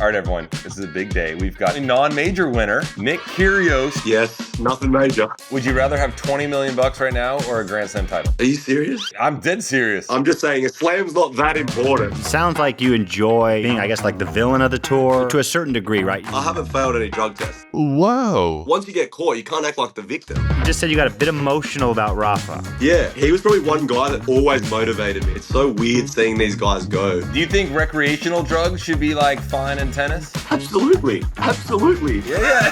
All right, everyone, this is a big day. We've got a non-major winner, Nick Kyrgios. Yes, nothing major. Would you rather have 20 million bucks right now or a Grand Slam title? Are you serious? I'm dead serious. I'm just saying, a slam's not that important. Sounds like you enjoy being, I guess, like the villain of the tour to a certain degree, right? I haven't failed any drug tests. Whoa. Once you get caught, you can't act like the victim. You just said you got a bit emotional about Rafa. Yeah, he was probably one guy that always motivated me. It's so weird seeing these guys go. Do you think recreational drugs should be like fine in tennis? Absolutely. Absolutely. Yeah.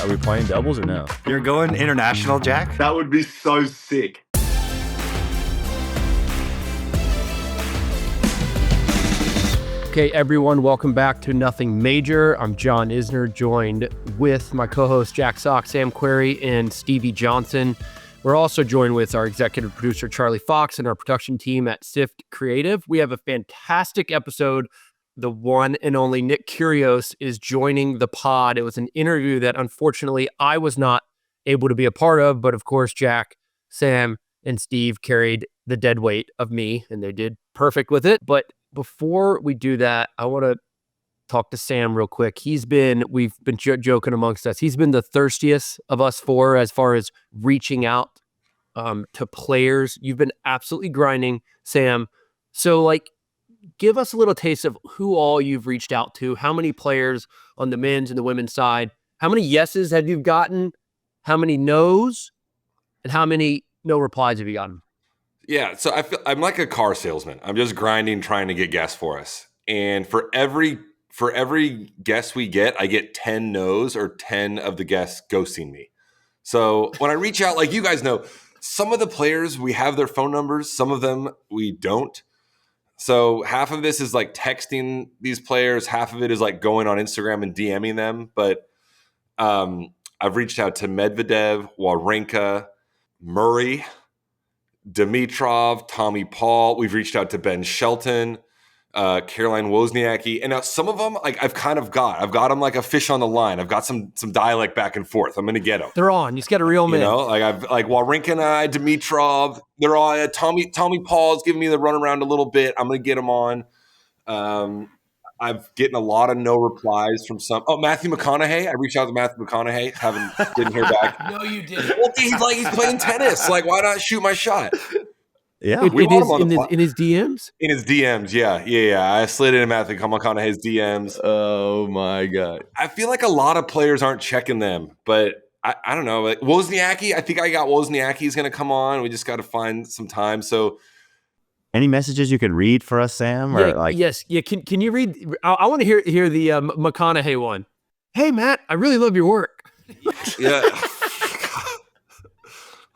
Are we playing doubles or no? You're going international, Jack? That would be so sick. Okay, everyone, welcome back to Nothing Major. I'm John Isner, joined with my co-host Jack Sock, Sam Query, and Stevie Johnson. We're also joined with our executive producer, Charlie Fox, and our production team at Sift Creative. We have a fantastic episode. The one and only Nick Kyrgios is joining the pod. It was an interview that, unfortunately, I was not able to be a part of, but of course, Jack, Sam, and Steve carried the dead weight of me, and they did perfect with it. But before we do that, I want to talk to Sam real quick. We've been joking amongst us. He's been the thirstiest of us four as far as reaching out to players. You've been absolutely grinding, Sam. So, give us a little taste of who all you've reached out to. How many players on the men's and the women's side? How many yeses have you gotten? How many no's? And how many no replies have you gotten? Yeah, so I feel I'm like a car salesman. I'm just grinding, trying to get guests for us. And for every guest we get, I get 10 no's or 10 of the guests ghosting me. So when I reach out, like you guys know, some of the players, we have their phone numbers. Some of them we don't. So half of this is like texting these players. Half of it is like going on Instagram and DMing them. But I've reached out to Medvedev, Wawrinka, Murray, Dimitrov, Tommy Paul. We've reached out to Ben Shelton, Caroline Wozniacki. And now some of them, I've got them like a fish on the line. I've got some dialect back and forth. I'm going to get them. They're on. You just got to reel them in. You know, I've Wawrinka and I, Dimitrov, they're all, Tommy Paul's giving me the runaround a little bit. I'm going to get them on. I've getting a lot of no replies from some. Oh, Matthew McConaughey. I reached out to Matthew McConaughey. Didn't hear back. No, you didn't. Well, he's playing tennis. Like, why not shoot my shot? Yeah. In his DMs? In his DMs, yeah. I slid into Matthew McConaughey's DMs. Oh my God. I feel like a lot of players aren't checking them, but I don't know. Like Wozniacki, I think I got Wozniacki's going to come on. We just got to find some time. So. Any messages you could read for us, Sam? Yes. Yeah. Can you read? I want to hear the McConaughey one. Hey, Matt, I really love your work. Yeah.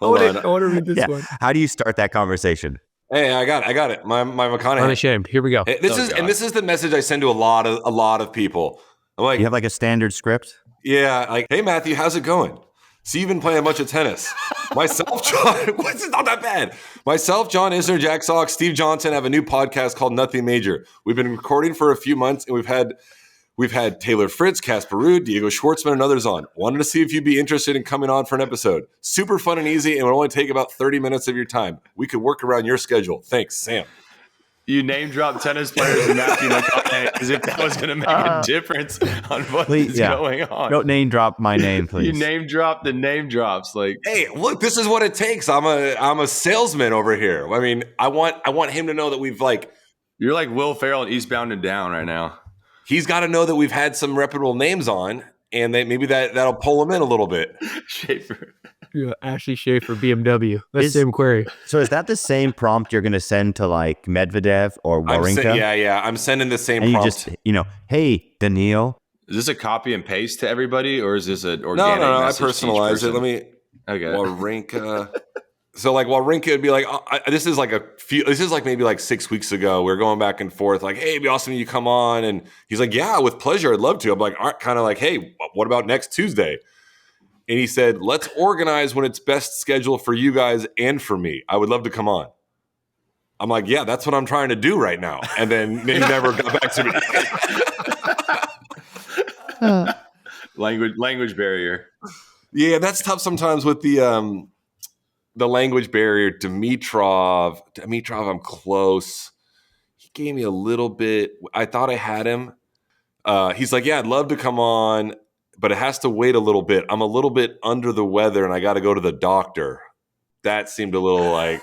I want to read this one. How do you start that conversation? Hey, I got it. My McConaughey. Unashamed. Here we go. This is the message I send to a lot of people. I'm like, you have like a standard script? Yeah. Like, hey, Matthew, how's it going? So you've been playing a bunch of tennis. Myself, John, it's not that bad. Myself, John Isner, Jack Sock, Steve Johnson have a new podcast called Nothing Major. We've been recording for a few months, and we've had Taylor Fritz, Casper Ruud, Diego Schwartzman, and others on. Wanted to see if you'd be interested in coming on for an episode. Super fun and easy, and would only take about 30 minutes of your time. We could work around your schedule. Thanks, Sam. You name drop tennis players and Matthew McConaughey as if that was going to make a difference on what's going on. Don't name drop my name, please. You name drop the name drops. Like, hey, look, this is what it takes. I'm a salesman over here. I mean, I want him to know that we've you're like Will Ferrell in Eastbound and Down right now. He's got to know that we've had some reputable names on, and maybe that'll pull him in a little bit. Schaefer. Yeah, Ashley Schaefer, BMW. That's Sam Query. So is that the same prompt you're going to send to like Medvedev or Wawrinka? Yeah. I'm sending the same and prompt. You just, hey, Daniil. Is this a copy and paste to everybody, or is this an organic No. I message personalize it. Let me. Okay. Wawrinka. So Wawrinka would be like, this is like maybe like 6 weeks ago. We were going back and forth, like, hey, it'd be awesome if you come on. And he's like, yeah, with pleasure. I'd love to. I'm like, kind of like, hey, what about next Tuesday? And he said, let's organize when it's best scheduled for you guys and for me. I would love to come on. I'm like, yeah, that's what I'm trying to do right now. And then he never got back to me. Language barrier. Yeah, that's tough sometimes with the language barrier. Dimitrov, I'm close. He gave me a little bit. I thought I had him. He's like, yeah, I'd love to come on, but it has to wait a little bit. I'm a little bit under the weather and I got to go to the doctor. That seemed a little like...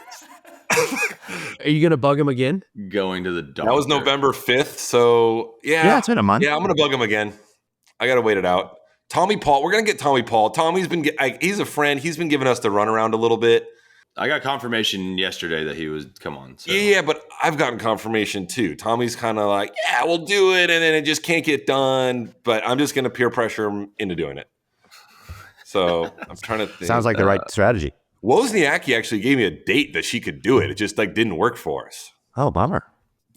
Are you going to bug him again? Going to the doctor. That was November 5th. So Yeah, it's been a month. Yeah, I'm going to bug him again. I got to wait it out. Tommy Paul, we're going to get Tommy Paul. Tommy's been, he's a friend. He's been giving us the runaround a little bit. I got confirmation yesterday that he would come on. So. Yeah, but I've gotten confirmation too. Tommy's kind of like, yeah, we'll do it. And then it just can't get done. But I'm just going to peer pressure him into doing it. So I'm trying to think. Sounds like the right strategy. Wozniacki actually gave me a date that she could do it. It just didn't work for us. Oh, bummer.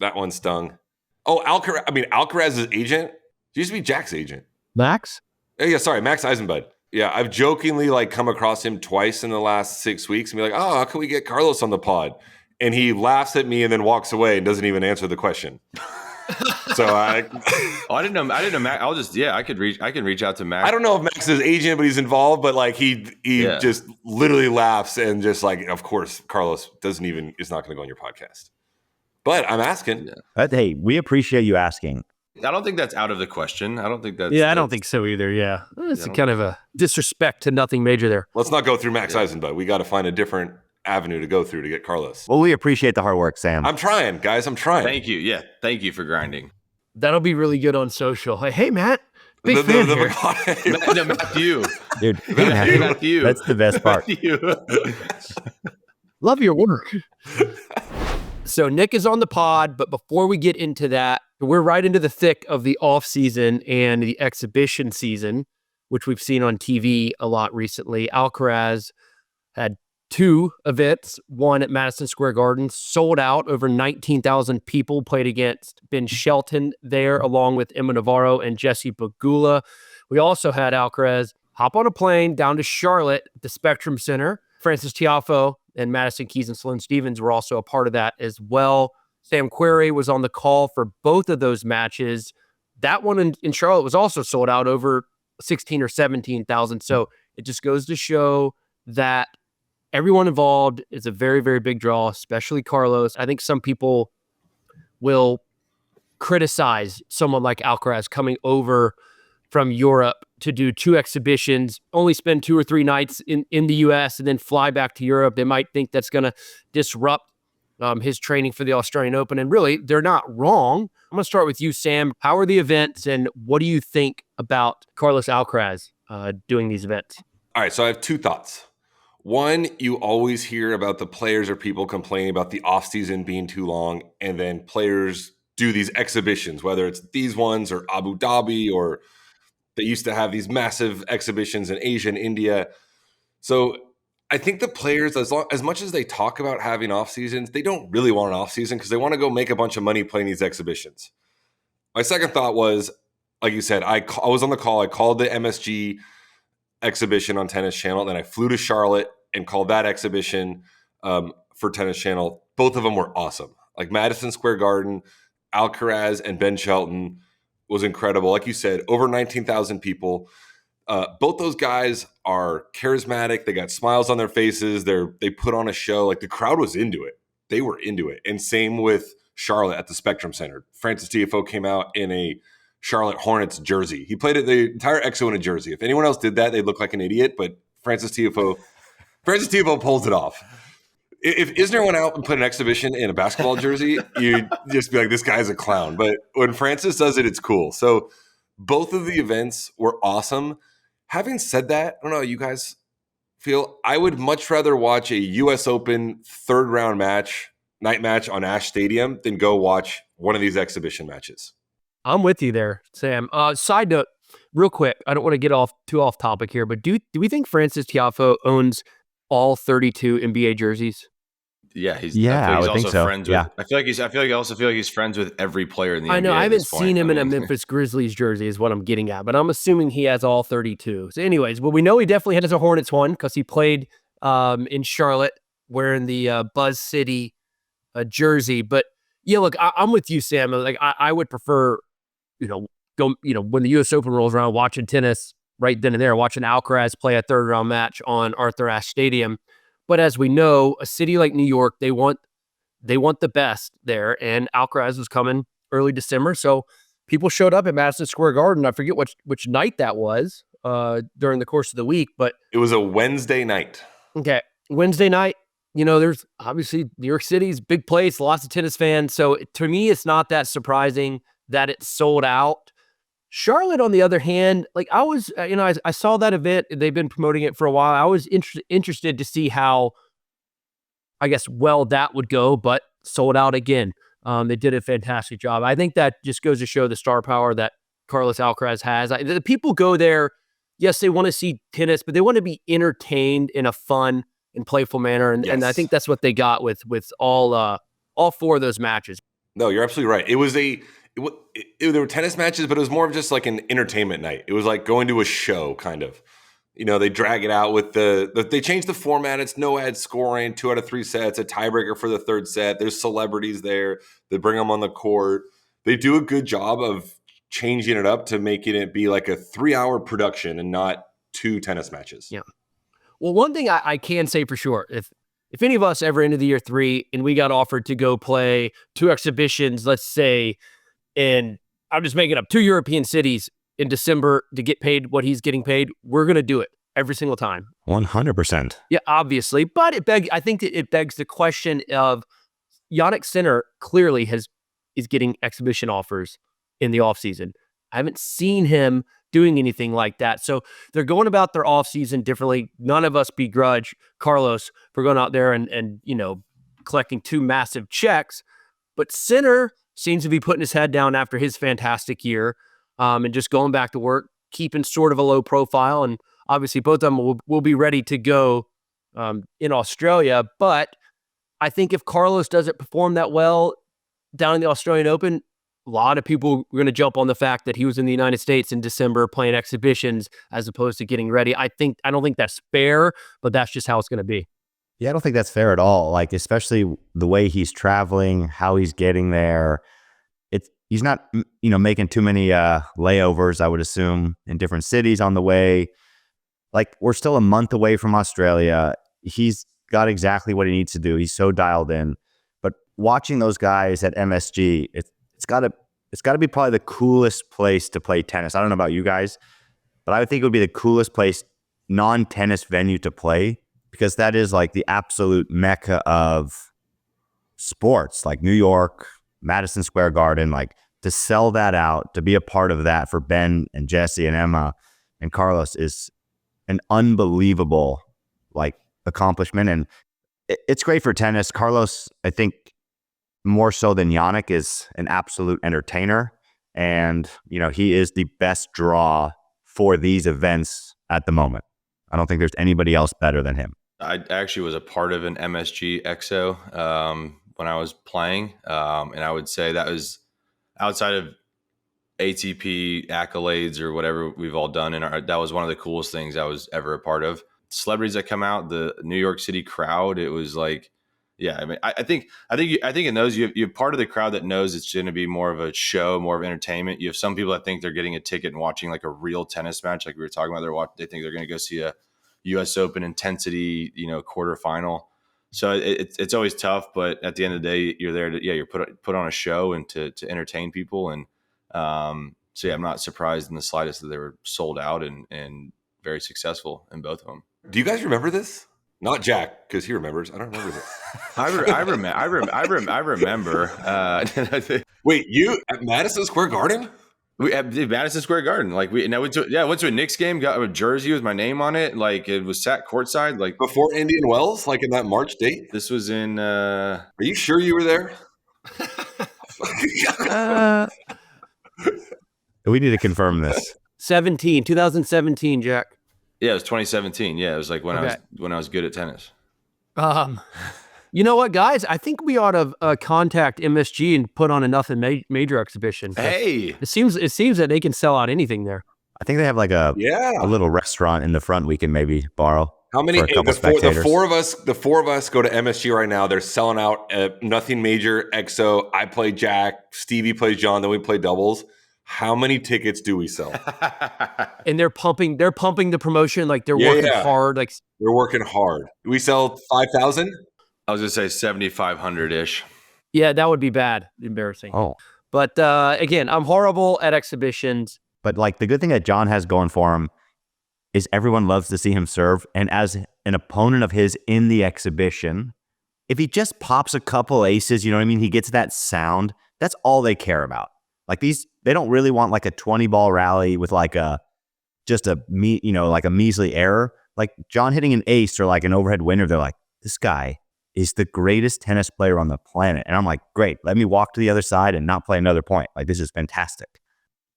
That one stung. Oh, Alcaraz's agent used to be Jack's agent. Max? Oh, yeah, sorry, Max Eisenbud. Yeah, I've jokingly come across him twice in the last 6 weeks and be like, oh, how can we get Carlos on the pod? And he laughs at me and then walks away and doesn't even answer the question. So I didn't know. Max. I can reach out to Max. I don't know if Max is agent, but he's involved. But he just literally laughs and just of course, Carlos is not going to go on your podcast. But I'm asking. Yeah. Hey, we appreciate you asking. I don't think that's out of the question. I don't think that's... Yeah, I don't think so either, yeah. It's kind of a disrespect to Nothing Major there. Let's not go through Max Eisenbud. We got to find a different avenue to go through to get Carlos. Well, we appreciate the hard work, Sam. I'm trying, guys. I'm trying. Thank you. Yeah, thank you for grinding. That'll be really good on social. Hey, Matt. Big fan here. Matthew. Dude, Matthew. That's the best part. Love your work. So Nick is on the pod, but before we get into that, we're right into the thick of the off season and the exhibition season, which we've seen on TV a lot recently. Alcaraz had 2 events, one at Madison Square Garden, sold out, over 19,000 people played against Ben Shelton there, along with Emma Navarro and Jesse Pegula. We also had Alcaraz hop on a plane down to Charlotte, the Spectrum Center. Frances Tiafoe and Madison Keys and Sloane Stephens were also a part of that as well. Sam Querrey was on the call for both of those matches. That one in Charlotte was also sold out, over 16 or 17,000. So it just goes to show that everyone involved is a very, very big draw, especially Carlos. I think some people will criticize someone like Alcaraz coming over from Europe to do 2 exhibitions, only spend 2 or 3 nights in the U.S. and then fly back to Europe. They might think that's going to disrupt his training for the Australian Open. And really, they're not wrong. I'm going to start with you, Sam. How are the events and what do you think about Carlos Alcaraz doing these events? All right, so I have 2 thoughts. One, you always hear about the players or people complaining about the offseason being too long, and then players do these exhibitions, whether it's these ones or Abu Dhabi, or they used to have these massive exhibitions in Asia and India. So I think the players, as much as they talk about having off seasons, they don't really want an off season because they want to go make a bunch of money playing these exhibitions. My second thought was, like you said, I was on the call. I called the MSG exhibition on Tennis Channel. Then I flew to Charlotte and called that exhibition for Tennis Channel. Both of them were awesome. Madison Square Garden, Alcaraz and Ben Shelton was incredible. Like you said, over 19,000 people. Both those guys are charismatic. They got smiles on their faces. They put on a show. The crowd was into it. They were into it. And same with Charlotte at the Spectrum Center. Frances Tiafoe came out in a Charlotte Hornets jersey. He played the entire EXO in a jersey. If anyone else did that, they'd look like an idiot. But Frances Tiafoe pulls it off. If Isner went out and put an exhibition in a basketball jersey, you'd just be like, this guy's a clown. But when Frances does it, it's cool. So both of the events were awesome. Having said that, I don't know how you guys feel. I would much rather watch a U.S. Open 3rd round night match on Ash Stadium than go watch one of these exhibition matches. I'm with you there, Sam. Side note, real quick, I don't want to get too off topic here, but do we think Frances Tiafoe owns all 32 NBA jerseys? Yeah, he's I would also think so. Friends with, yeah. I also feel like he's friends with every player in the NBA. I know. I haven't seen him in a Memphis. Memphis Grizzlies jersey is what I'm getting at, but I'm assuming he has all 32. So anyways, well, we know he definitely has a Hornets one because he played in Charlotte wearing the Buzz City jersey. But yeah, look, I'm with you, Sam. I would prefer, when the U.S. Open rolls around, watching tennis right then and there, watching Alcaraz play a 3rd round match on Arthur Ashe Stadium. But as we know, a city like New York, they want the best there, and Alcaraz was coming early December, so people showed up at Madison Square Garden. I forget which night that was during the course of the week, but it was a Wednesday night. Okay, Wednesday night. There's obviously New York City's big place, lots of tennis fans. So to me, it's not that surprising that it sold out. Charlotte, on the other hand, like I was, I saw that event. They've been promoting it for a while. I was interested to see how, I guess, well that would go, but sold out again. They did a fantastic job. I think that just goes to show the star power that Carlos Alcaraz has. The people go there. Yes, they want to see tennis, but they want to be entertained in a fun and playful manner. And I think that's what they got with all four of those matches. No, you're absolutely right. There were tennis matches, but it was more of just like an entertainment night. It was like going to a show, kind of. They drag it out with they changed the format. It's no ad scoring, 2 out of 3 sets, a tiebreaker for the third set. There's celebrities there. They bring them on the court. They do a good job of changing it up to making it be like a 3-hour production and not 2 tennis matches. Yeah. Well, one thing I can say for sure, if any of us ever ended the year 3 and we got offered to go play 2 exhibitions, let's say, in, I'm just making up, 2 European cities in December to get paid what he's getting paid, we're going to do it every single time. 100%. Yeah, obviously. But I think that it begs the question of Jannik Sinner clearly is getting exhibition offers in the offseason. I haven't seen him doing anything like that. So they're going about their offseason differently. None of us begrudge Carlos for going out there and collecting 2 massive checks. But Sinner seems to be putting his head down after his fantastic year and just going back to work, keeping sort of a low profile. And obviously both of them will be ready to go in Australia. But I think if Carlos doesn't perform that well down in the Australian Open, a lot of people are going to jump on the fact that he was in the United States in December playing exhibitions as opposed to getting ready. I don't think that's fair, but that's just how it's going to be. Yeah, I don't think that's fair at all. Like, especially the way he's traveling, how he's getting there. He's not, making too many layovers, I would assume, in different cities on the way. Like, we're still a month away from Australia. He's got exactly what he needs to do. He's so dialed in. But watching those guys at MSG, it's got to be probably the coolest place to play tennis. I don't know about you guys, but I would think it would be the coolest place, non-tennis venue to play, because that is like the absolute mecca of sports, like New York, Madison Square Garden. Like, to sell that out, to be a part of that for Ben and Jesse and Emma and Carlos is an unbelievable accomplishment. And it's great for tennis. Carlos, I think, more so than Jannik, is an absolute entertainer. And, he is the best draw for these events at the moment. I don't think there's anybody else better than him. I actually was a part of an MSG EXO when I was playing. And I would say that was outside of ATP accolades or whatever we've all done. That was one of the coolest things I was ever a part of. Celebrities that come out, the New York City crowd, it was like, yeah, I mean, I think in those you have part of the crowd that knows it's going to be more of a show, more of entertainment. You have some people that think they're getting a ticket and watching like a real tennis match, like we were talking about. They think they're going to go see a U.S. Open intensity, quarterfinal. So it's always tough, but at the end of the day, you're there to you're put on a show and to entertain people. And so yeah, I'm not surprised in the slightest that they were sold out and very successful in both of them. Do you guys remember this? Not Jack, because he remembers. I don't remember this. I remember. Wait, you at Madison Square Garden? We at Madison Square Garden. Like I went to a Knicks game, got a jersey with my name on it. Like it was sat courtside. Like before Indian Wells, like in that March date? This was in Are you sure you were there? We need to confirm this. 2017, Jack. Yeah, it was 2017. Yeah, it was like when I was good at tennis. You know what, guys? I think we ought to contact MSG and put on a Nothing Major exhibition. Hey, it seems that they can sell out anything there. I think they have like a little restaurant in the front we can maybe borrow. How many? The four of us go to MSG right now. They're selling out Nothing Major, EXO. I play Jack. Stevie plays John. Then we play doubles. How many tickets do we sell? And they're pumping the promotion. Like they're working hard. Like they're working hard. We sell 5,000. I was gonna say 7,500 ish. Yeah, that would be bad. Embarrassing. Oh, But again, I'm horrible at exhibitions. But like the good thing that John has going for him is everyone loves to see him serve. And as an opponent of his in the exhibition, if he just pops a couple aces, you know what I mean? He gets that sound. That's all they care about. Like they don't really want like a 20 ball rally with like a measly error. Like John hitting an ace or like an overhead winner, they're like, this guy is the greatest tennis player on the planet. And I'm like, great, let me walk to the other side and not play another point. Like, this is fantastic.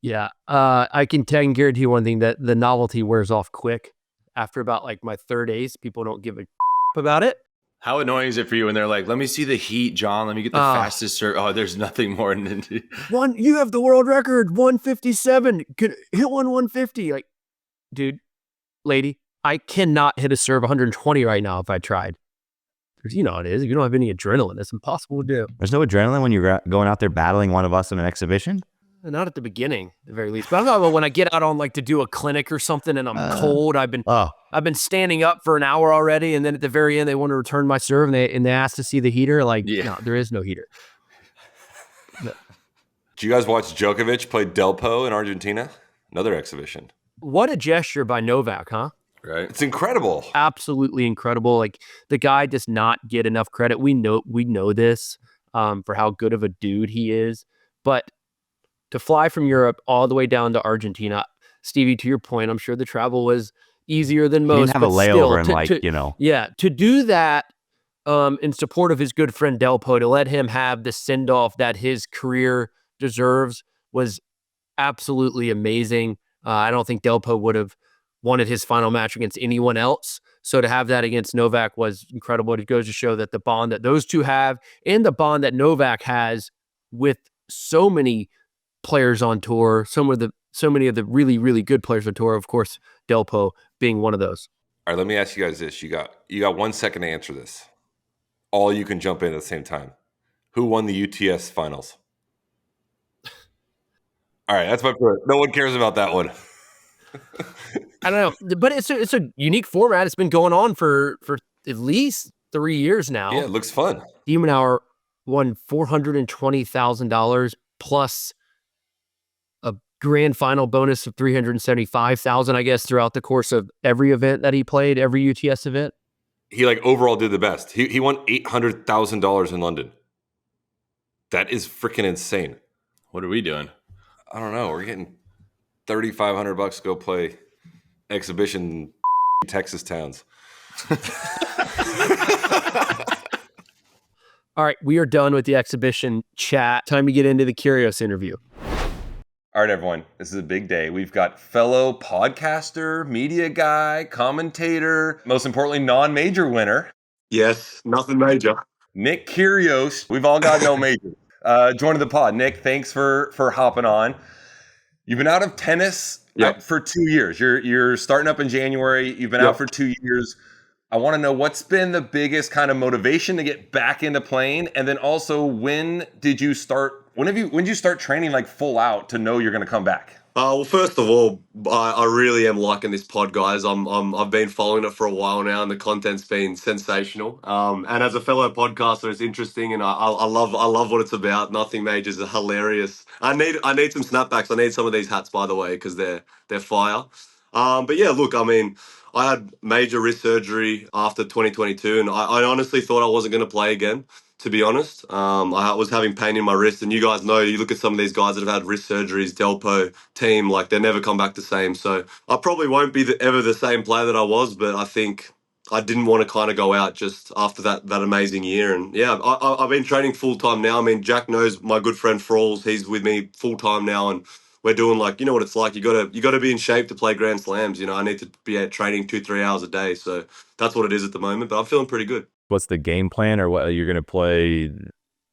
Yeah. I can guarantee you one thing, that the novelty wears off quick. After about like my third ace, people don't give a about it. How annoying is it for you when they're like, let me see the heat, John. Let me get the fastest serve. Oh, there's nothing more than you have the world record, 157. Could hit 150. Like, dude, lady, I cannot hit a serve 120 right now if I tried. You know how it is. If you don't have any adrenaline, it's impossible to do. There's no adrenaline when you're going out there battling one of us in an exhibition? Not at the beginning, at the very least. But I'm talking about when I get out on like to do a clinic or something and I'm cold. I've been standing up for an hour already, and then at the very end they want to return my serve and they ask to see the heater. Like, no, there is no heater. Did you guys watch Djokovic play Delpo in Argentina? Another exhibition. What a gesture by Novak, huh? Right. It's incredible. Absolutely incredible. Like, the guy does not get enough credit. We know this for how good of a dude he is. But to fly from Europe all the way down to Argentina, Stevie, to your point, I'm sure the travel was easier than most. He didn't have a layover Yeah, to do that in support of his good friend Delpo, to let him have the send-off that his career deserves was absolutely amazing. I don't think Delpo would have wanted his final match against anyone else. So to have that against Novak was incredible. It goes to show that the bond that those two have, and the bond that Novak has with so many players on tour, so many of the really, really good players on tour, of course, Delpo being one of those. All right, let me ask you guys this. You got 1 second to answer this. All you can jump in at the same time. Who won the UTS finals? All right, that's my first. No one cares about that one. I don't know, but it's a unique format. It's been going on for at least 3 years now. Yeah, it looks fun. De Minaur won $420,000 plus a grand final bonus of $375,000, I guess, throughout the course of every event that he played, every UTS event. He overall did the best. He won $800,000 in London. That is freaking insane. What are we doing? I don't know. We're getting $3,500 to go play exhibition in Texas towns. All right, we are done with the exhibition chat. Time to get into the Kyrgios interview. All right, everyone. This is a big day. We've got fellow podcaster, media guy, commentator, most importantly, non-major winner. Yes, nothing major. Nick Kyrgios. We've all got no major. Joining the pod. Nick, thanks for hopping on. You've been out of tennis for 2 years. You're starting up in January. You've been out for 2 years. I want to know what's been the biggest kind of motivation to get back into playing, and then also when did you start training like full out to know you're going to come back? Well, first of all, I really am liking this pod, guys. I've been following it for a while now, and the content's been sensational. And as a fellow podcaster, it's interesting, and I love what it's about. Nothing Major is hilarious. I need some snapbacks. I need some of these hats, by the way, because they're fire. But yeah, look, I mean, I had major wrist surgery after 2022, and I honestly thought I wasn't going to play again. To be honest, I was having pain in my wrist, and you guys know, you look at some of these guys that have had wrist surgeries, Delpo, team, like they never come back the same. So I probably won't be ever the same player that I was, but I think I didn't want to kind of go out just after that amazing year. And yeah, I've been training full time now. I mean, Jack knows, my good friend Fralls, he's with me full time now, and we're doing, like, you know what it's like. You gotta be in shape to play Grand Slams. You know, I need to be at training 2-3 hours a day. So that's what it is at the moment. But I'm feeling pretty good. What's the game plan, or what you're going to play?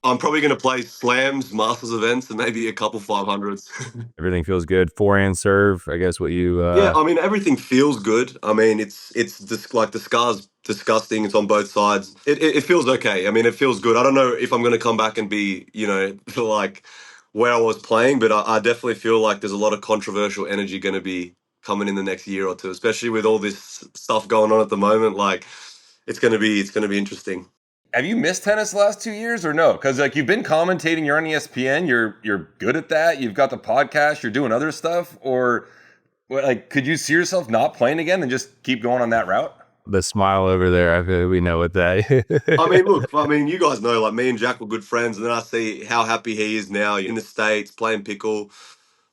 I'm probably going to play slams, masters events, and maybe a couple 500s. Everything feels good. Forehand serve, I guess what you... Yeah, I mean, everything feels good. I mean, it's just like the scar's disgusting. It's on both sides. It feels okay. I mean, it feels good. I don't know if I'm going to come back and be, you know, like where I was playing, but I definitely feel like there's a lot of controversial energy going to be coming in the next year or two, especially with all this stuff going on at the moment. Like, it's going to be interesting. have you missed tennis the last 2 years or no? Because like you've been commentating, you're on ESPN, you're good at that. You've got the podcast, you're doing other stuff, or like could you see yourself not playing again and just keep going on that route? The smile over there, I feel we know what that. I mean, look, you guys know, like me and Jack were good friends, and then I see how happy he is now in the States playing pickle.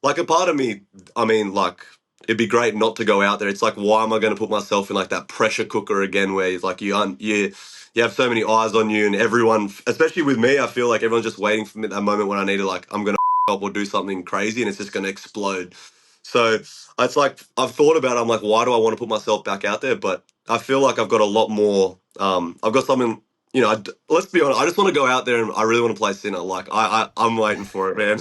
Like a part of me, like it'd be great not to go out there. It's like, why am I going to put myself in like that pressure cooker again, where it's like you have so many eyes on you, and everyone, especially with me, I feel like everyone's just waiting for me at that moment when I need to, like, I'm going to up or do something crazy, and it's just going to explode. So it's like I've thought about it. I'm like, why do I want to put myself back out there? But I feel like I've got a lot more. I've got something. Let's be honest. I just want to go out there and I really want to play Sinner. Like I'm waiting for it, man.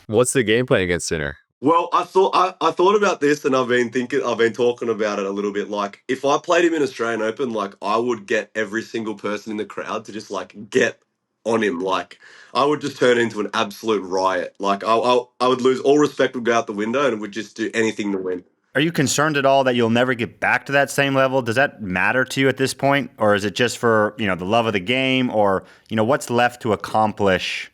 What's the game plan against Sinner? Well, I thought about this, and I've been talking about it a little bit. Like, if I played him in Australian Open, like I would get every single person in the crowd to just like get on him. Like, I would just turn into an absolute riot. Like, I would lose all respect, would go out the window, and would just do anything to win. Are you concerned at all that you'll never get back to that same level? Does that matter to you at this point? Or is it just for, the love of the game? Or, what's left to accomplish,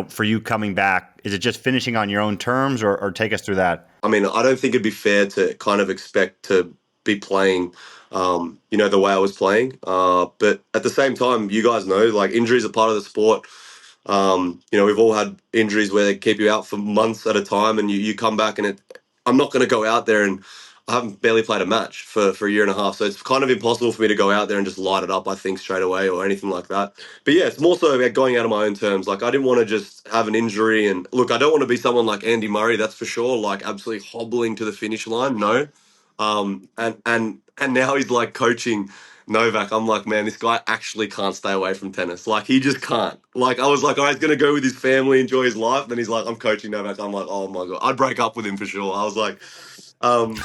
for you coming back? Is it just finishing on your own terms or take us through that? I mean, I don't think it'd be fair to kind of expect to be playing, the way I was playing. But at the same time, you guys know, like, injuries are part of the sport. We've all had injuries where they keep you out for months at a time, and you come back, and I'm not going to go out there, and I haven't barely played a match for a year and a half. So it's kind of impossible for me to go out there and just light it up, I think, straight away or anything like that. But yeah, it's more so about going out on my own terms. Like, I didn't want to just have an injury. And look, I don't want to be someone like Andy Murray, that's for sure, like absolutely hobbling to the finish line. No. And now he's like coaching Novak. I'm like, man, this guy actually can't stay away from tennis. Like, he just can't. Like, I was like, he's going to go with his family, enjoy his life. And then he's like, I'm coaching Novak. I'm like, oh my God. I'd break up with him for sure. I was like, but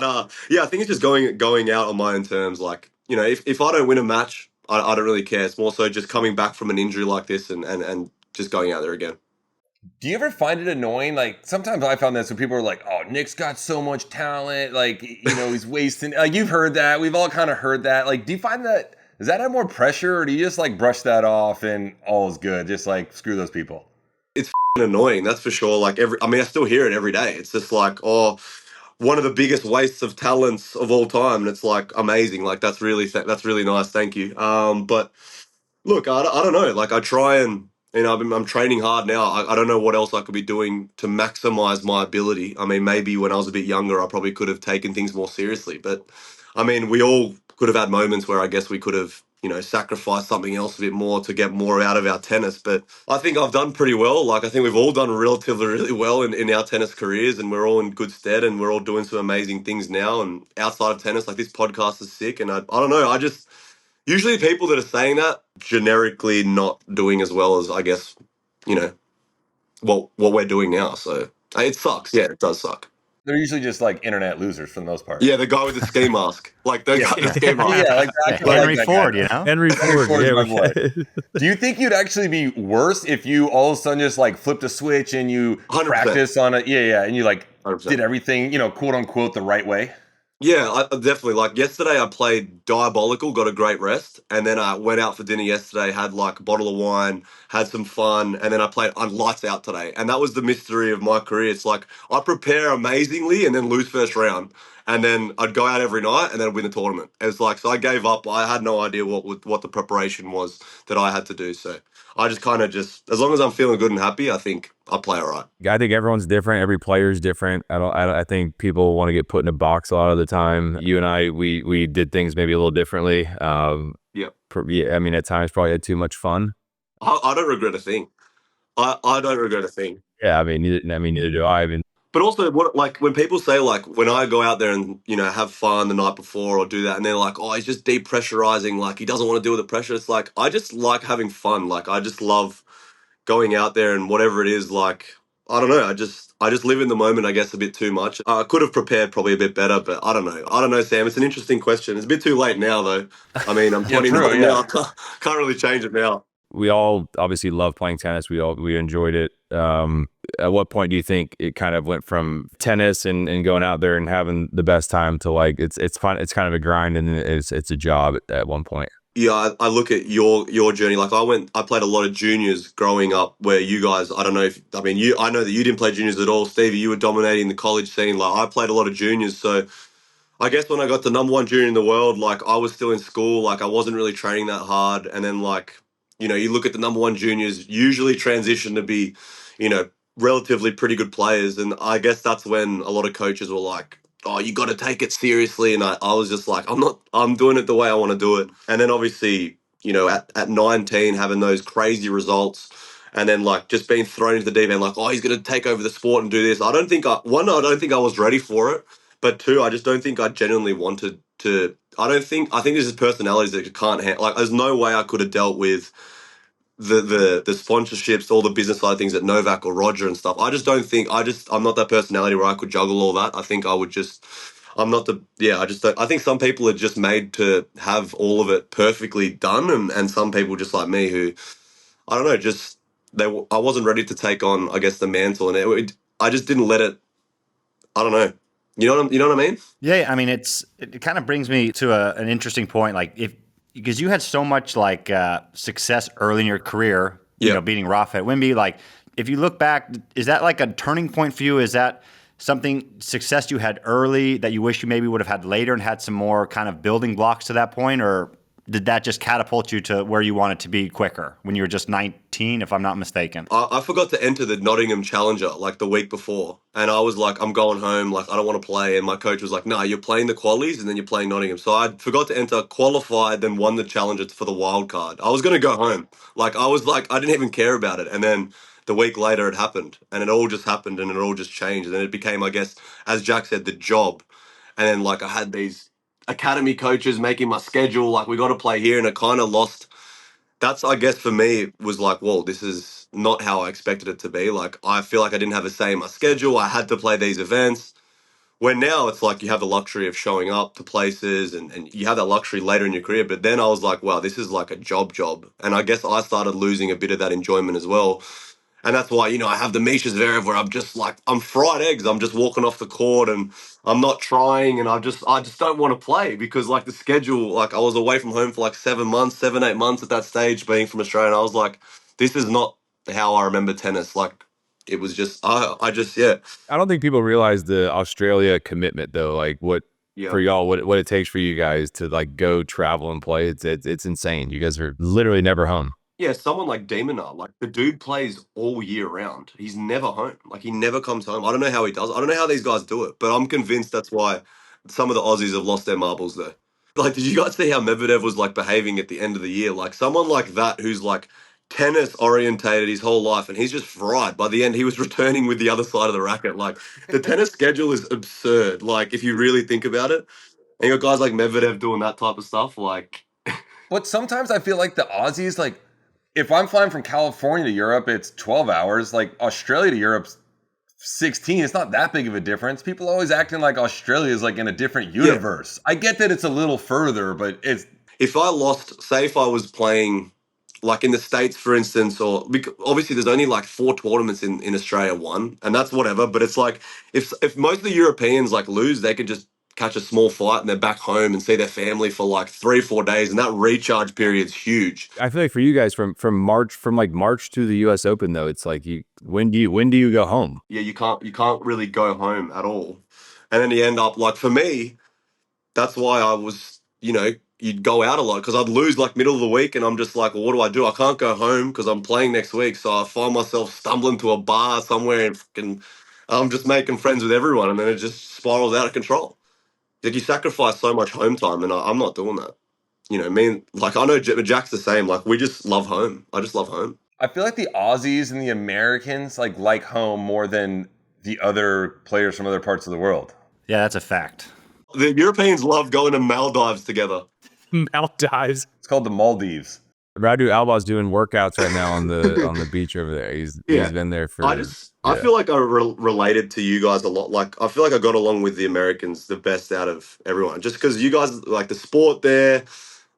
I think it's just going out on my own terms. Like, if I don't win a match, I don't really care. It's more so just coming back from an injury like this and just going out there again. Do you ever find it annoying? Like, sometimes I found this when people are like, oh, Nick's got so much talent. Like, he's wasting. Like, you've heard that. We've all kind of heard that. Like, do you find that, does that have more pressure, or do you just like brush that off and all is good? Just like, screw those people. It's annoying, that's for sure. Like, I still hear it every day. It's just like, oh, one of the biggest wastes of talents of all time. And it's like, amazing. Like, that's really nice. Thank you. But look, I don't know. Like, I try and, I'm training hard now. I don't know what else I could be doing to maximize my ability. I mean, maybe when I was a bit younger, I probably could have taken things more seriously. But I mean, we all could have had moments where I guess we could have, sacrificed something else a bit more to get more out of our tennis. But I think I've done pretty well. Like, I think we've all done relatively really well in our tennis careers, and we're all in good stead, and we're all doing some amazing things now. And outside of tennis, like, this podcast is sick. And I don't know, usually people that are saying that generically not doing as well as, I guess, what we're doing now. So it sucks. Yeah, it does suck. They're usually just like internet losers for the most part. Yeah, the guy with the ski mask. Like, the guy with the ski mask. Yeah, like Henry Ford, Henry Ford. Yeah, do you think you'd actually be worse if you all of a sudden just like flipped a switch and you 100%. practice on it? Yeah, and you like 100%. did everything, quote unquote, the right way? Yeah, I definitely. Like, yesterday I played diabolical, got a great rest, and then I went out for dinner yesterday, had like a bottle of wine, had some fun, and then I played on lights out today. And that was the mystery of my career. It's like, I prepare amazingly and then lose first round. And then I'd go out every night and then I'd win the tournament. It's like, so I gave up. I had no idea what the preparation was that I had to do. So I just kind of as long as I'm feeling good and happy, I think I play all right. I think everyone's different. Every player is different. I think people want to get put in a box a lot of the time. You and I, we did things maybe a little differently. Yeah. I mean, at times probably had too much fun. I don't regret a thing. I don't regret a thing. Yeah, neither do I. But also, when people say, like, when I go out there and, have fun the night before or do that, and they're like, oh, he's just depressurizing, like, he doesn't want to deal with the pressure. It's like, I just like having fun. Like, I just love going out there and whatever it is, like, I don't know. I just live in the moment, I guess, a bit too much. I could have prepared probably a bit better, but I don't know, Sam. It's an interesting question. It's a bit too late now, though. I mean, I'm 29 now. Can't really change it now. We all obviously love playing tennis. We enjoyed it. At what point do you think it kind of went from tennis and going out there and having the best time to like it's fun? It's kind of a grind and it's a job at one point. yeah, I look at your journey. Like I played a lot of juniors growing up. Where you guys, I don't know if I mean you. I know that you didn't play juniors at all, Stevie. You were dominating the college scene. Like I played a lot of juniors, so I guess when I got the number one junior in the world, like I was still in school, like I wasn't really training that hard. And then like, you look at the number one juniors, usually transition to be, you know, relatively pretty good players. And I guess that's when a lot of coaches were like, oh, you got to take it seriously. And I was just like, I'm doing it the way I want to do it. And then obviously, at 19, having those crazy results and then like just being thrown into the deep end, like, oh, he's going to take over the sport and do this. I don't think I was ready for it. But two, I just don't think I genuinely wanted to. I think this is personalities that you can't handle. Like, there's no way I could have dealt with the sponsorships, all the business side of things at Novak or Roger and stuff. I just don't think. I'm not that personality where I could juggle all that. I think I would just. I'm not the. Yeah, I just don't. I think some people are just made to have all of it perfectly done, and some people just like me who, I don't know, just I wasn't ready to take on, I guess, the mantle, and I just didn't let it. I don't know. You know what I mean? Yeah, I mean, it kind of brings me to an interesting point. Like because you had so much like success early in your career, beating Rafa at Wimby. Like, if you look back, is that like a turning point for you? Is that success you had early that you wish you maybe would have had later and had some more kind of building blocks to that point? Or did that just catapult you to where you wanted to be quicker when you were just 19, if I'm not mistaken? I forgot to enter the Nottingham Challenger like the week before. And I was like, I'm going home. Like, I don't want to play. And my coach was like, no, you're playing the qualies and then you're playing Nottingham. So I forgot to enter, qualified, then won the Challenger for the wild card. I was going to go home. Like, I didn't even care about it. And then the week later it happened. And it all just happened and it all just changed. And then it became, I guess, as Jack said, the job. And then like I had these academy coaches making my schedule. Like, we got to play here. And it kind of lost. That's, I guess, for me, was like, whoa, this is not how I expected it to be. Like, I feel like I didn't have a say in my schedule. I had to play these events. When now it's like you have the luxury of showing up to places and you have that luxury later in your career. But then I was like, wow, this is like a job. And I guess I started losing a bit of that enjoyment as well. And that's why, I have the Misha Zverev where I'm just like, I'm fried eggs. I'm just walking off the court and I'm not trying. And I just don't want to play because like the schedule, like I was away from home for like 7 months, 8 months at that stage being from Australia. And I was like, this is not how I remember tennis. Like it was just, yeah. I don't think people realize the Australia commitment though. Like for y'all, what it takes for you guys to like go travel and play. It's insane. You guys are literally never home. Yeah, someone like Demonar, like the dude plays all year round. He's never home. Like he never comes home. I don't know how he does. I don't know how these guys do it, but I'm convinced that's why some of the Aussies have lost their marbles there. Like, did you guys see how Medvedev was like behaving at the end of the year? Like someone like that who's like tennis orientated his whole life and he's just fried. By the end, he was returning with the other side of the racket. Like the tennis schedule is absurd. Like if you really think about it, and you got guys like Medvedev doing that type of stuff, like. But sometimes I feel like the Aussies, like, if I'm flying from California to Europe, it's 12 hours. Like Australia to Europe's 16. It's not that big of a difference. People always acting like Australia is like in a different universe. Yeah. I get that it's a little further, but it's. If I was playing like in the States, for instance, or obviously there's only like 4 tournaments in Australia, and that's whatever. But it's like if most of the Europeans like lose, they could just catch a small flight and they're back home and see their family for like 3-4 days, and that recharge period's huge. I feel like for you guys from March to the U.S. Open though, it's like when do you go home? Yeah, you can't really go home at all, and then you end up like for me, that's why I was you'd go out a lot because I'd lose like middle of the week and I'm just like, well, what do? I can't go home because I'm playing next week, so I find myself stumbling to a bar somewhere and I'm just making friends with everyone, and then it just spirals out of control. Like you sacrifice so much home time, and I'm not doing that. Like I know Jack's the same. Like we just love home. I just love home. I feel like the Aussies and the Americans like home more than the other players from other parts of the world. Yeah, that's a fact. The Europeans love going to Maldives together. Maldives. It's called the Maldives. Radu Alba's doing workouts right now on the beach over there. He's been there for. I feel like I related to you guys a lot. Like I feel like I got along with the Americans the best out of everyone, just because you guys like the sport there.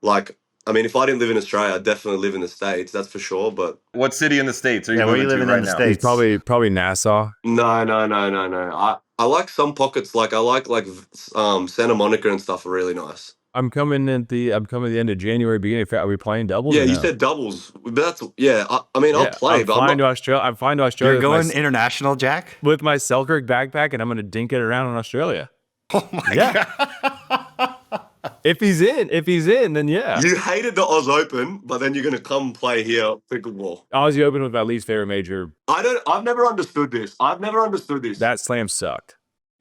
Like, I mean, if I didn't live in Australia, I'd definitely live in the States. That's for sure. But what city in the States are you where moving you living to right in the now? States? He's probably Nassau. No. I like some pockets. Like I like Santa Monica and stuff are really nice. I'm coming at the end of January, beginning of February. Are we playing doubles? Yeah, or you no? said doubles. But that's I mean, I'll play, but I'm flying to Australia. You're going international, Jack? with my Selkirk backpack, and I'm going to dink it around in Australia. Oh my God. If he's in, then yeah. You hated the Oz Open, but then you're going to come play here pickleball. Aussie Open was my least favorite major. I've never understood this. That slam sucked.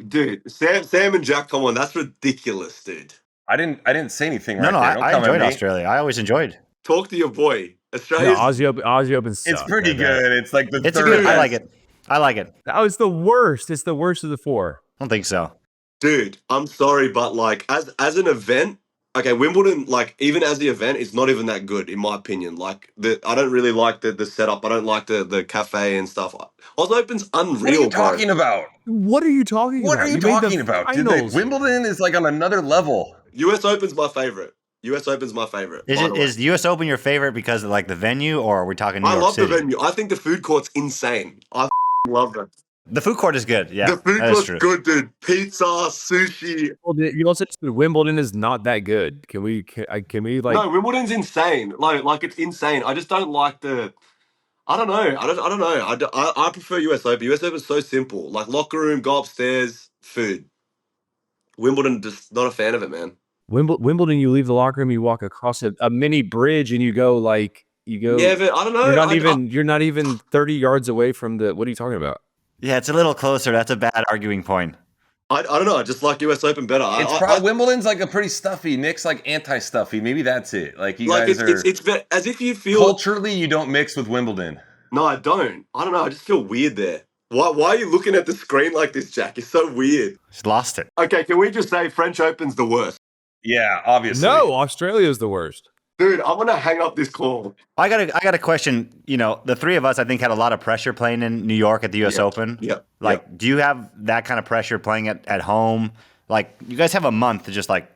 Dude, Sam and Jack, come on, that's ridiculous, dude. I didn't say anything. No, Right there. I enjoyed Australia. I always enjoyed. Talk to your boy. No, Australia's Aussie Open sucked. It's pretty good. It's like the It's third. good. I like it. I like it. Oh, it's the worst. It's the worst of the four. I don't think so. Dude, I'm sorry, but like as an event, okay, Wimbledon, like even as the event, is not even that good in my opinion. Like I don't really like the setup. I don't like the cafe and stuff. Oz Open's unreal. What are you talking about? What are you talking What about? are you made the talking about? Dude, finals. Wimbledon is like on another level. US Open's my favorite. US Open's my favorite. Is the US Open your favorite because of like the venue, or are we talking New I York love City? the venue. I think the food court's insane. I love it. The food court is good. Yeah, The food that is court's true. good, dude. Pizza, sushi. You also said Wimbledon is not that good. Can we like? No, Wimbledon's insane. Like it's insane. I just don't like the. I don't know. I don't know. I prefer US Open. US Open's so simple. Like locker room, go upstairs, food. Wimbledon, just not a fan of it, man. Wimbledon, you leave the locker room, you walk across a mini bridge, and you go. Yeah, but I don't know. You're not even 30 yards away from the. What are you talking about? Yeah, it's a little closer. That's a bad arguing point. I don't know. I just like US Open better. It's probably Wimbledon's like a pretty stuffy. Nick's like anti-stuffy. Maybe that's it. Like you guys are. It's as if you feel culturally you don't mix with Wimbledon. No, I don't. I don't know. I just feel weird there. Why are you looking at the screen like this, Jack? It's so weird. Just lost it. Okay, can we just say French Open's the worst? Yeah, obviously. No, Australia's the worst. Dude, I'm gonna hang up this call. I got a question. You know, the three of us, I think, had a lot of pressure playing in New York at the U.S. Open. Yeah. Like, do you have that kind of pressure playing at home? Like, you guys have a month to just like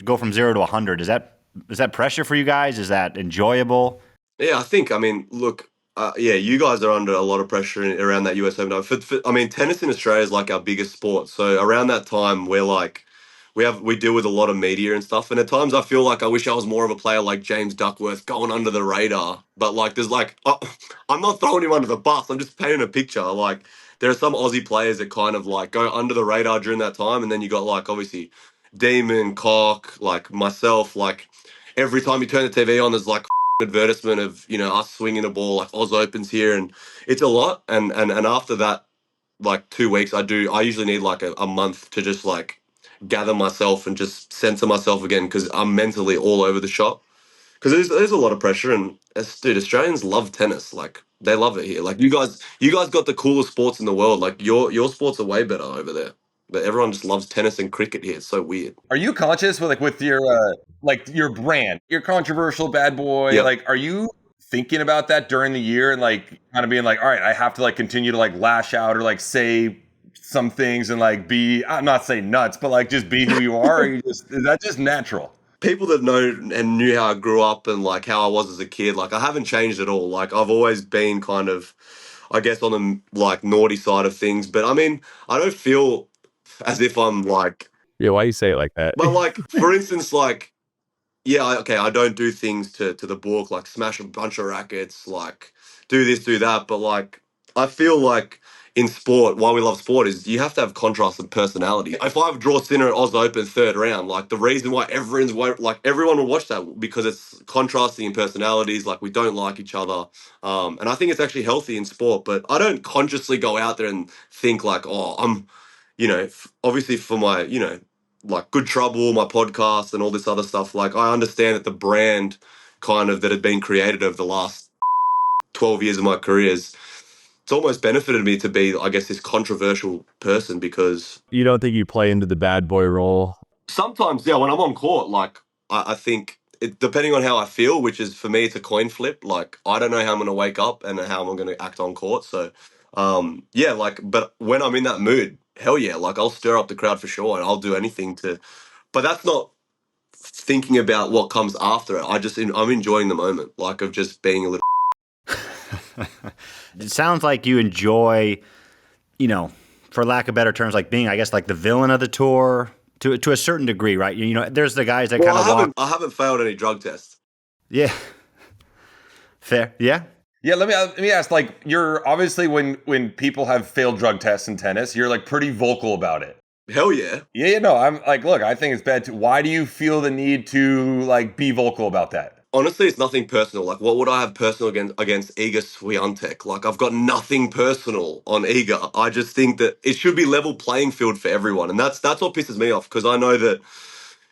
go from 0 to 100. Is that pressure for you guys? Is that enjoyable? Yeah, I think. I mean, look. You guys are under a lot of pressure around that US Open. I mean, tennis in Australia is like our biggest sport. So around that time, we're like, we deal with a lot of media and stuff. And at times, I feel like I wish I was more of a player like James Duckworth, going under the radar. But like, there's like, I'm not throwing him under the bus. I'm just painting a picture. Like, there are some Aussie players that kind of like go under the radar during that time, and then you got like obviously Damon, Cock, like myself. Like every time you turn the TV on, there's like advertisement of us swinging the ball, like Oz Opens here, and it's a lot. And after that, like 2 weeks, I usually need like a month to just like gather myself and just center myself again, because I'm mentally all over the shop. Because there's a lot of pressure, and dude, Australians love tennis. Like they love it here. Like you guys got the coolest sports in the world. Like your sports are way better over there. But everyone just loves tennis and cricket here. It's so weird. Are you conscious with your brand, your controversial bad boy? Yep. Like, are you thinking about that during the year and like kind of being like, all right, I have to like continue to like lash out or like say some things and like be, I'm not saying nuts, but like just be who you are? Or is that just natural? People that know and knew how I grew up and like how I was as a kid, like I haven't changed at all. Like I've always been kind of, I guess, on the like naughty side of things. But I mean, I don't feel as if I'm like, Yeah, why you say it like that? but like for instance, like I don't do things to the book, like smash a bunch of rackets, like do this, do that. But like I feel like in sport, why we love sport is you have to have contrast and personality. If I draw Sinner at Oz Open third round, like the reason why everyone will watch that because it's contrasting in personalities. Like we don't like each other, and I think it's actually healthy in sport. But I don't consciously go out there and think like, oh, I'm, obviously for my, like Good Trouble, my podcast, and all this other stuff. Like I understand that the brand kind of that had been created over the last 12 years of my career it's almost benefited me to be, I guess, this controversial person, because You don't think you play into the bad boy role? sometimes, yeah, when I'm on court, like I think depending on how I feel, which is for me, it's a coin flip. Like I don't know how I'm going to wake up and how I'm going to act on court. So, but when I'm in that mood, hell yeah, like I'll stir up the crowd for sure, and I'll do anything to. But that's not thinking about what comes after it. I'm enjoying the moment, like of just being a little. It sounds like you enjoy, for lack of better terms, like being, I guess, like the villain of the tour to a certain degree, right? You know, there's the guys that Well, kind of walk. I haven't failed any drug tests. Yeah. Fair. Yeah. Yeah, let me ask, like, you're obviously when people have failed drug tests in tennis, you're like pretty vocal about it. Hell yeah. Yeah, no, I'm like, look, I think it's bad too. Why do you feel the need to like be vocal about that? Honestly, it's nothing personal. Like, what would I have personal against Iga Swiatek? Like, I've got nothing personal on Iga. I just think that it should be level playing field for everyone, and that's what pisses me off, because I know that,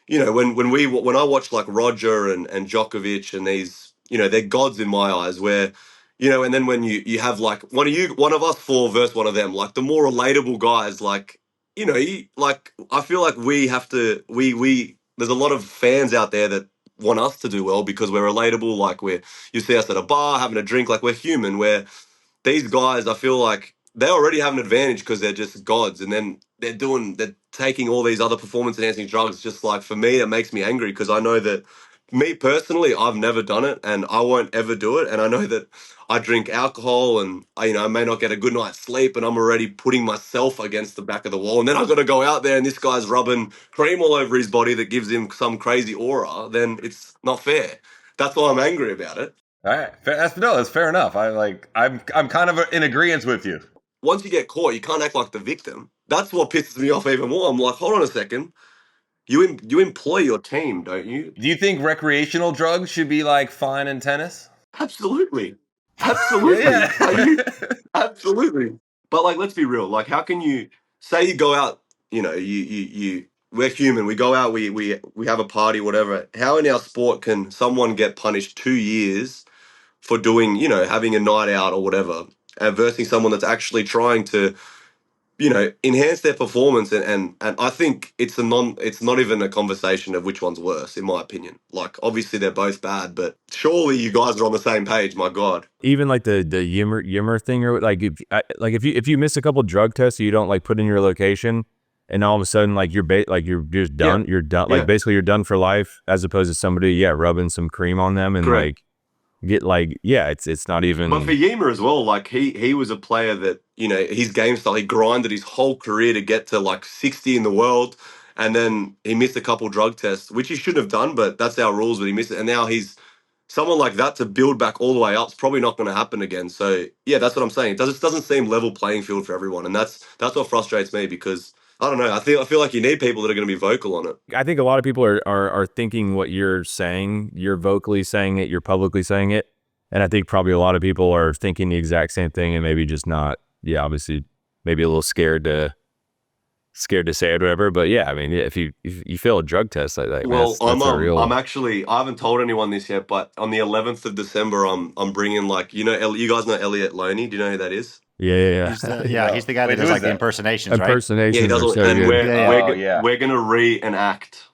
you know, when I watch like Roger and Djokovic and these, you know, they're gods in my eyes. Where, you know, and then when you have like one of us four versus one of them, like the more relatable guys, like, you know, like I feel like we have to we there's a lot of fans out there that want us to do well because we're relatable. Like you see us at a bar having a drink, like we're human. Where these guys, I feel like they already have an advantage because they're just gods, and then they're taking all these other performance enhancing drugs. Just like, for me, it makes me angry, because I know that, me personally, I've never done it and I won't ever do it. And I know that I drink alcohol and I may not get a good night's sleep, and I'm already putting myself against the back of the wall. And then I've got to go out there and this guy's rubbing cream all over his body that gives him some crazy aura. Then it's not fair. That's why I'm angry about it. All right, that's fair enough. I'm kind of in agreement with you. Once you get caught, you can't act like the victim. That's what pisses me off even more. I'm like, hold on a second. You employ your team, don't you? Do you think recreational drugs should be like fine in tennis? Absolutely. Absolutely. Yeah. Absolutely. But like, let's be real. Like, how can you say you go out, you know, we're human. We go out, we have a party, whatever. How in our sport can someone get punished 2 years for doing, you know, having a night out or whatever, versus someone that's actually trying to, you know, enhance their performance? And I think it's not even a conversation of which one's worse, in my opinion. Like, obviously they're both bad, but surely you guys are on the same page. My God. Even like the Yimmer thing, or like if you miss a couple drug tests, so you don't like put in your location, and all of a sudden like you're just done. You're done. Like basically you're done for life, as opposed to somebody rubbing some cream on them and Correct. like get like it's not even. But for Yima as well, like he was a player that, you know, his game style, he grinded his whole career to get to like 60 in the world, and then he missed a couple drug tests, which he shouldn't have done, but that's our rules. But he missed it, and now he's someone like that to build back all the way up. It's probably not going to happen again. So yeah, that's what I'm saying. It doesn't seem level playing field for everyone, and that's what frustrates me, because I don't know. I feel like you need people that are going to be vocal on it. I think a lot of people are thinking what you're saying. You're vocally saying it. You're publicly saying it. And I think probably a lot of people are thinking the exact same thing, and maybe just not. Yeah, obviously, maybe a little scared to say it or whatever. But yeah, I mean, if you fail a drug test, like well, that's a real. I'm actually, I haven't told anyone this yet, but on the 11th of December, I'm bringing, like, you know, you guys know Elliot Loney. Do you know who that is? Yeah. He's the guy that does like the impersonations, right? Impersonations. Yeah, he does. Are so And good. we're gonna reenact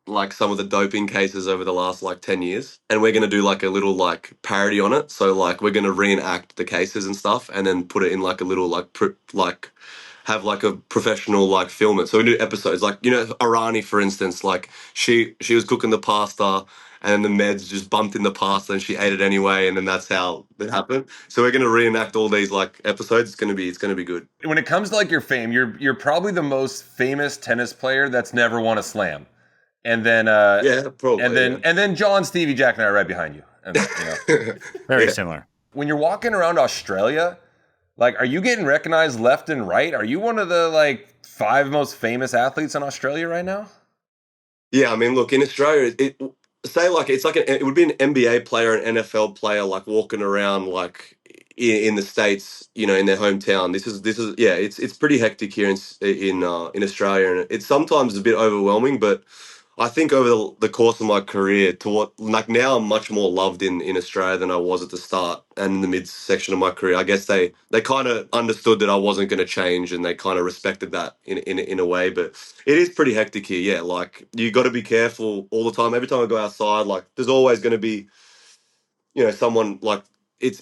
like some of the doping cases over the last like 10 years, and we're going to do like a little like parody on it. So like we're going to reenact the cases and stuff, and then put it in like a little like have like a professional like film it. So we do episodes like, you know, Arani, for instance, like she was cooking the pasta, and the meds just bumped in the pasta and she ate it anyway, and then that's how it happened. So we're going to reenact all these like episodes. It's going to be good. When it comes to like your fame, you're probably the most famous tennis player that's never won a slam. And then probably. And then John, Stevie, Jack, and I are right behind you. And, you know. Very similar. When you're walking around Australia, like, are you getting recognized left and right? Are you one of the like 5 most famous athletes in Australia right now? Yeah, I mean, look, in Australia, it would be an NBA player, an NFL player, like walking around like in the States, you know, in their hometown. This is it's pretty hectic here in Australia, and it's sometimes a bit overwhelming, but I think over the course of my career, now I'm much more loved in Australia than I was at the start and in the mid section of my career. I guess they kind of understood that I wasn't going to change, and they kind of respected that in a way. But it is pretty hectic here. Yeah, like you got to be careful all the time. Every time I go outside, like there's always going to be, you know, someone like it's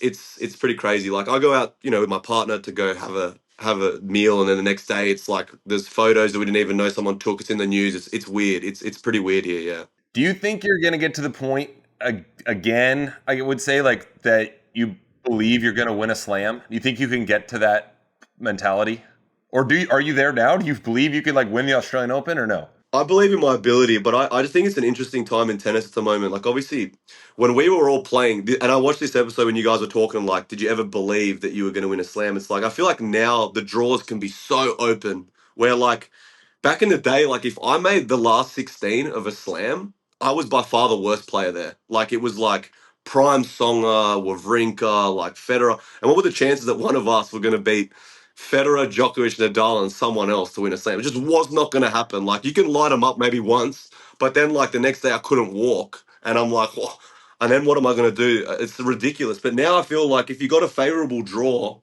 pretty crazy. Like I go out, you know, with my partner to go have a meal, and then the next day it's like there's photos that we didn't even know someone took. It's in the news. It's weird. It's pretty weird here. Yeah. Do you think you're going to get to the point again, I would say, like that you believe you're going to win a slam? Do you think you can get to that mentality? Or are you there now? Do you believe you could like win the Australian Open or no? I believe in my ability, but I just think it's an interesting time in tennis at the moment. Like, obviously, when we were all playing, and I watched this episode when you guys were talking, like, did you ever believe that you were going to win a slam? It's like, I feel like now the draws can be so open where, like, back in the day, like, if I made the last 16 of a slam, I was by far the worst player there. Like, it was like Prime Songer, Wawrinka, like Federer. And what were the chances that one of us were going to beat Federer, Djokovic, Nadal, and someone else to win a slam? It just was not going to happen. Like, you can light them up maybe once, but then, like, the next day I couldn't walk. And I'm like, whoa. And then what am I going to do? It's ridiculous. But now I feel like if you got a favorable draw,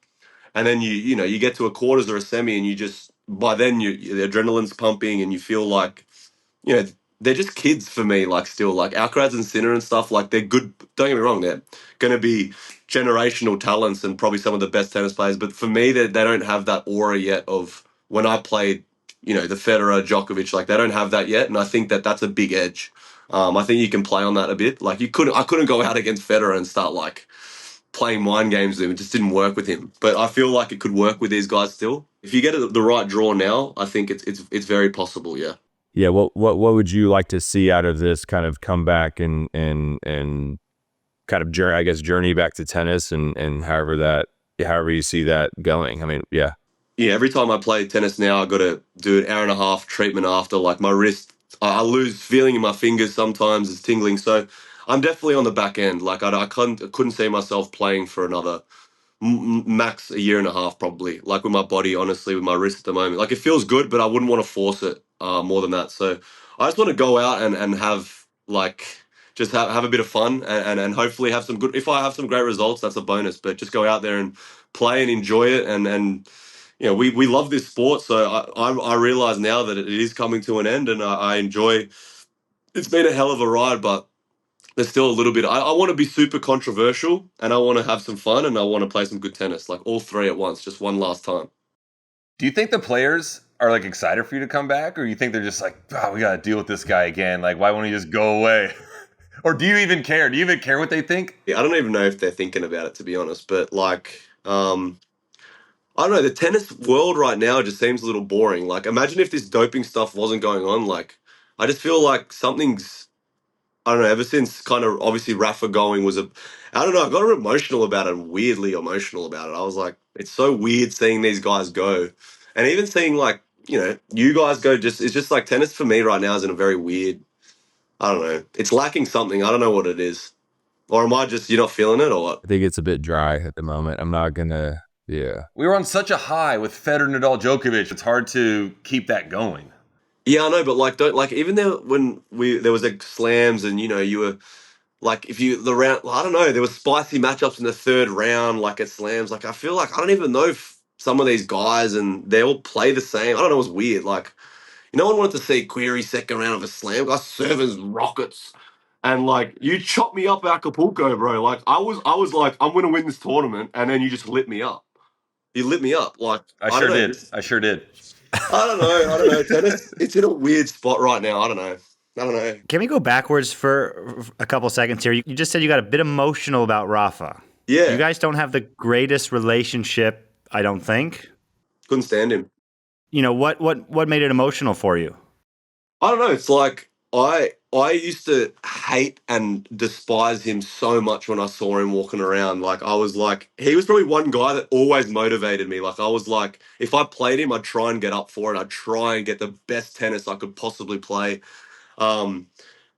and then you get to a quarters or a semi, and you just by then the adrenaline's pumping, and you feel like you know they're just kids for me. Like still, like Alcaraz and Sinner and stuff. Like they're good. Don't get me wrong, they're going to be generational talents and probably some of the best tennis players. But for me, they don't have that aura yet of when I played. The Federer, Djokovic, like they don't have that yet, and I think that's a big edge. I think you can play on that a bit. Like I couldn't go out against Federer and start like playing mind games with him. It just didn't work with him. But I feel like it could work with these guys still. If you get the right draw now, I think it's very possible. Yeah. Yeah. What would you like to see out of this kind of comeback and kind of journey, I guess, journey back to tennis and however you see that going? I mean, yeah. Yeah. Every time I play tennis now, I got to do an hour and a half treatment after. Like my wrist, I lose feeling in my fingers sometimes. It's tingling. So I'm definitely on the back end. Like I couldn't see myself playing for another max a year and a half probably, like with my body, honestly, with my wrist at the moment. Like it feels good, but I wouldn't want to force it more than that. So I just want to go out and have like just have a bit of fun and hopefully have some good, if I have some great results, that's a bonus, but just go out there and play and enjoy it. And we love this sport. So I realize now that it is coming to an end, and I enjoy, it's been a hell of a ride, but there's still a little bit. I want to be super controversial, and I want to have some fun, and I want to play some good tennis, like all three at once, just one last time. Do you think the players are like excited for you to come back, or you think they're just like, we got to deal with this guy again? Like, why won't he just go away? Or do you even care? Do you even care what they think? Yeah, I don't even know if they're thinking about it, to be honest. But like, I don't know. The tennis world right now just seems a little boring. Like, imagine if this doping stuff wasn't going on. Like, I just feel like something's, I don't know, ever since kind of obviously Rafa going was I don't know, I got emotional about it, weirdly emotional about it. I was like, it's so weird seeing these guys go. And even seeing like, you guys go, it's just like tennis for me right now is in a very weird, I don't know, it's lacking something. I don't know what it is. Or am I just, you're not feeling it or what? I think it's a bit dry at the moment. I'm not gonna, yeah. We were on such a high with Federer, Nadal, Djokovic. It's hard to keep that going. Yeah, I know, but like, don't like even there when there was like slams and you were like if you the round, I don't know, there was spicy matchups in the third round like at slams. Like I feel like I don't even know if some of these guys and they all play the same. I don't know, it was weird. Like no one wanted to see Query second round of a slam. Guys serving rockets, and like you chopped me up at Acapulco, bro. Like I was like I'm gonna win this tournament, and then you just lit me up. You lit me up. Like I sure did. I sure did. I don't know. Tennis, it's in a weird spot right now. I don't know. Can we go backwards for a couple seconds here? You just said you got a bit emotional about Rafa. Yeah. You guys don't have the greatest relationship, I don't think. Couldn't stand him. What made it emotional for you? I don't know. It's like I used to hate and despise him so much when I saw him walking around. Like I was like, he was probably one guy that always motivated me. Like I was like, if I played him, I'd try and get up for it. I'd try and get the best tennis I could possibly play. But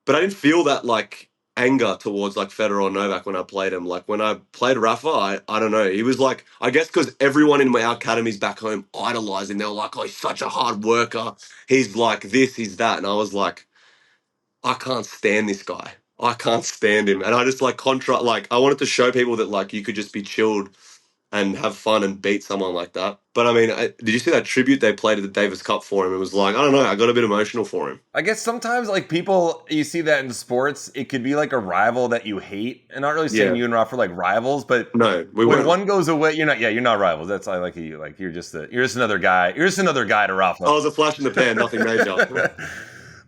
I didn't feel that like anger towards like Federer or Novak when I played him. Like when I played Rafa, I don't know. He was like, I guess because everyone in our academies back home idolized him. They were like, oh, he's such a hard worker. He's like this, he's that. And I was like, I can't stand this guy. I can't stand him. And I just like I wanted to show people that like you could just be chilled and have fun and beat someone like that. But I mean, did you see that tribute they played at the Davis Cup for him? It was like, I don't know, I got a bit emotional for him. I guess sometimes like people, you see that in sports, it could be like a rival that you hate. And not really saying you and Rafa are like rivals, but no, when one goes away, you're not rivals. That's I like you. Like you're just another guy. You're just another guy to Rafa. I was a flash in the pan, nothing major.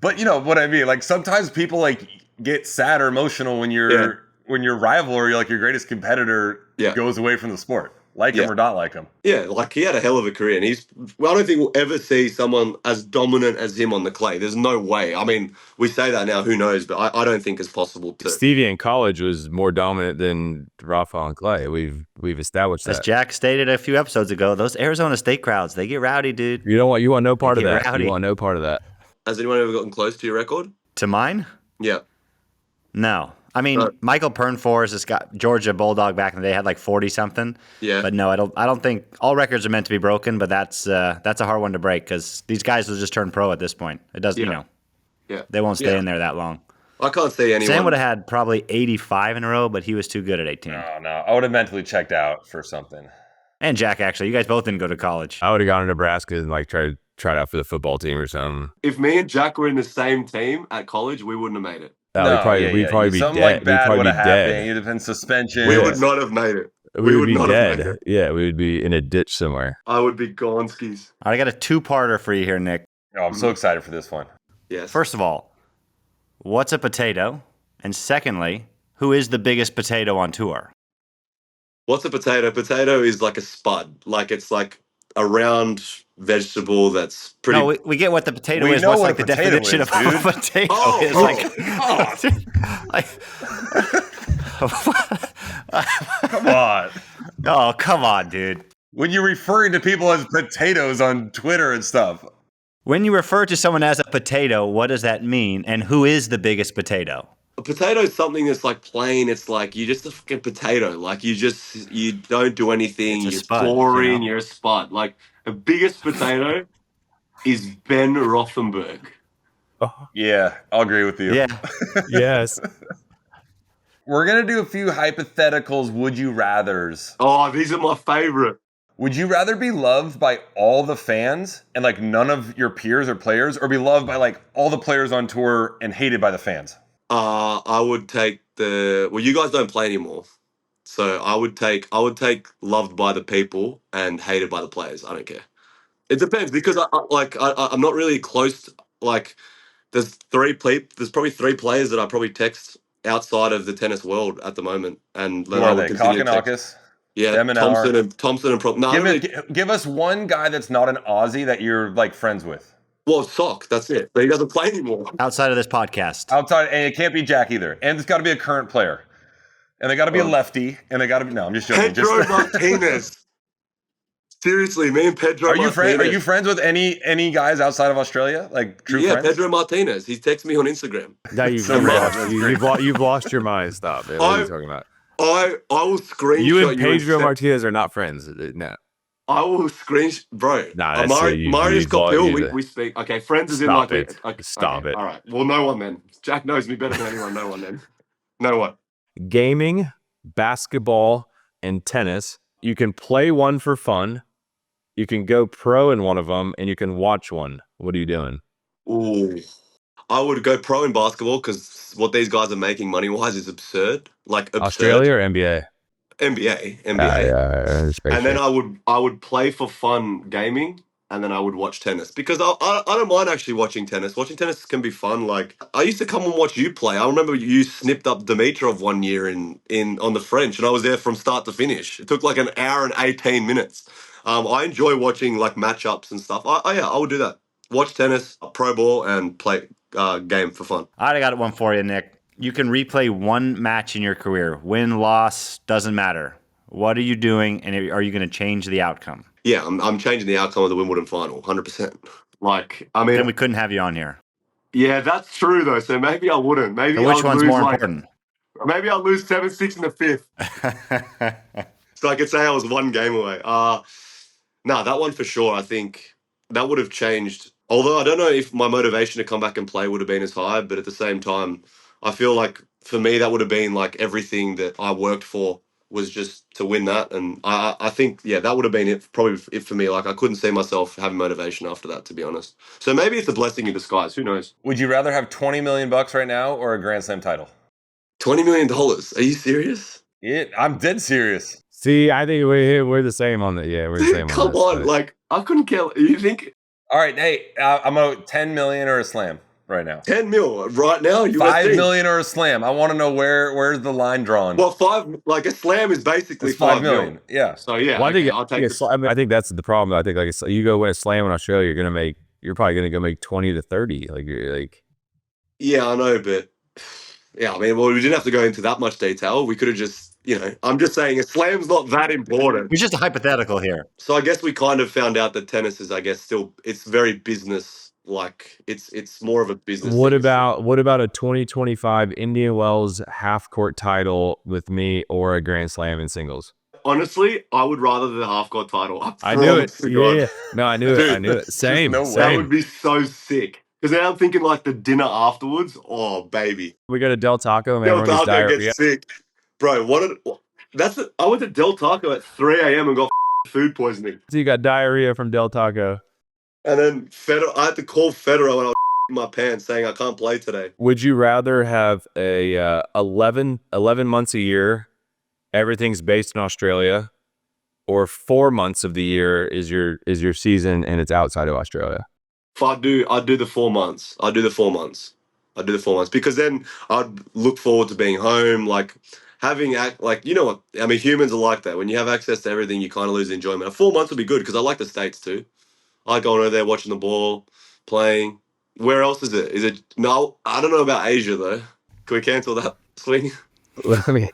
But you know what I mean? Like sometimes people like get sad or emotional when your rival or like your greatest competitor goes away from the sport. like Yeah. him or not like him. Yeah, like he had a hell of a career, and I don't think we'll ever see someone as dominant as him on the clay. There's no way. I mean, we say that now, who knows? But I don't think it's possible to. Stevie in college was more dominant than Rafa on clay. We've established As that. Jack stated a few episodes ago, those Arizona State crowds, they get rowdy, dude. You want no part of They get that. rowdy. You want no part of that. Has anyone ever gotten close to your record? To mine? Yeah. No. I mean, Michael Pernfors has got Georgia Bulldog back in the day had like 40 something. Yeah. But no, I don't think all records are meant to be broken, but that's a hard one to break because these guys will just turn pro at this point. It doesn't, Yeah. they won't stay in there that long. I can't see anyone. Sam would have had probably 85 in a row, but he was too good at 18. No, I would have mentally checked out for something. And Jack, actually, you guys both didn't go to college. I would have gone to Nebraska and like tried out for the football team or something. If me and Jack were in the same team at college, we wouldn't have made it. We'd probably be Something dead. like bad We'd would probably have be happened. dead. You'd have been suspension. We would not have made it. We would be not have made dead. it. Yeah, we would be in a ditch somewhere. I would be gonskis. All right, I got a two-parter for you here, Nick. Oh, I'm so excited for this one. Yes. First of all, what's a potato? And secondly, who is the biggest potato on tour? What's a potato? Potato is like a spud. Like it's like a round vegetable that's pretty. No, we get what the potato We is. know What's what like a the potato definition is, of dude. a potato Oh, is? Come on. Oh, come on, dude. When you're referring to people as potatoes on Twitter and stuff. When you refer to someone as a potato, what does that mean? And who is the biggest potato? A potato is something that's like plain. It's like you're just a fucking potato. Like you don't do anything. It's a You're spud, boring. you know? You're a spud. Like the biggest potato is Ben Rothenberg. Yeah, I'll agree with you. Yeah. Yes. We're going to do a few hypotheticals would you rathers. Oh, these are my favorite. Would you rather be loved by all the fans and like none of your peers or players, or be loved by like all the players on tour and hated by the fans? I would take well, you guys don't play anymore. So I would take loved by the people and hated by the players. I don't care. It depends because I'm not really close to, like there's probably three players that I probably text outside of the tennis world at the moment. And Who are they? Kakanakis? Yeah, Them and Thompson and no, Give us one guy that's not an Aussie that you're like friends with. well, Sock, that's it. But he doesn't play anymore. Outside of this podcast. Outside, and it can't be Jack either. And it's got to be a current player. And they got to be a lefty. And they got to be, no, I'm just joking. Pedro Martinez. Seriously, me and Pedro Martinez. Are you friends with any guys outside of Australia? Like true friends? Yeah, Pedro Martinez. He texts me on Instagram. Now you've lost your mind. Stop. What are you talking about? I will screenshot You and Pedro send- Martinez are not friends. No. I will screenshot, bro. Nah, that's Marius you've got lost- Bill. you- We speak. Okay, friends is in Stop like. it. Okay, Stop it. All right. Well, no one then. Jack knows me better than anyone. No one then. No one. Gaming, basketball, and tennis. You can play one for fun. You can go pro in one of them, and you can watch one. What are you doing? Ooh. I would go pro in basketball because what these guys are making money wise is absurd. Like absurd. Australia or NBA? NBA. I respect And then it. I would play for fun gaming, and then I would watch tennis because I don't mind actually watching tennis. Watching tennis can be fun. Like I used to come and watch you play. I remember you snipped up Dimitrov one year in on the French, and I was there from start to finish. It took like an hour and 18 minutes. I enjoy watching like matchups and stuff. I would do that. Watch tennis, pro ball, and play game for fun. All right, I got one for you, Nick. You can replay one match in your career. Win, loss, doesn't matter. What are you doing, and are you going to change the outcome? Yeah, I'm changing the outcome of the Wimbledon final, 100%. Like, I mean, Then we couldn't have you on here. yeah, that's true though. So maybe I wouldn't. Maybe So which I'd one's lose, more like, important? Maybe I'll lose 7-6 in the fifth. So I could say I was one game away. No, that one for sure. I think that would have changed. Although I don't know if my motivation to come back and play would have been as high, but at the same time, I feel like for me that would have been like everything that I worked for was just to win that. And I think, yeah, that would have been it, probably it for me. Like I couldn't see myself having motivation after that, to be honest. So maybe it's a blessing in disguise. Who knows? Would you rather have $20 million right now or a Grand Slam title? $20 million. Are you serious? I'm dead serious. See, I think we're the same on the. Yeah, we're the same. Dude, come on this, on. but- Like, I couldn't care. You think? All right, hey, I'm going 10 million or a slam. right now? 10 mil right now. USD. 5 million or a slam. I want to know where's the line drawn. Well, like a slam is basically It's 5 million. mil. Yeah. So yeah, Well, okay, I'll take this. I think that's the problem. I think like you go win a slam in Australia, you're probably gonna go make 20 to 30. Like you're like. Yeah, I know, but yeah, I mean, well, we didn't have to go into that much detail. We could have just, I'm just saying a slam's not that important. It's just a hypothetical here. So I guess we kind of found out that tennis is, I guess, still it's very business like. It's more of a business. What thing. about a 2025 Indian Wells half court title with me or a Grand Slam in singles? Honestly, I would rather the half court title. I knew it. Yeah. No, I knew it. I knew it. Same. no way. That Same. would be so sick. Because now I'm thinking like the dinner afterwards. Oh, baby. We go to Del Taco and Del everyone gets Taco diarrhea. gets sick. Bro, I went to Del Taco at 3 a.m. and got food poisoning. So you got diarrhea from Del Taco. And then I had to call Federer when I was in my pants saying I can't play today. Would you rather have a 11 months a year, everything's based in Australia, or 4 months of the year is your season and it's outside of Australia? If I'd do the 4 months. I'd do the 4 months. Because then I'd look forward to being home, like having like, you know what? I mean, humans are like that. When you have access to everything, you kind of lose enjoyment. 4 months would be good because I like the States too. I like going over there watching the ball, playing. Where else is it? Is it no? I don't know about Asia though. Can we cancel that swing? I mean,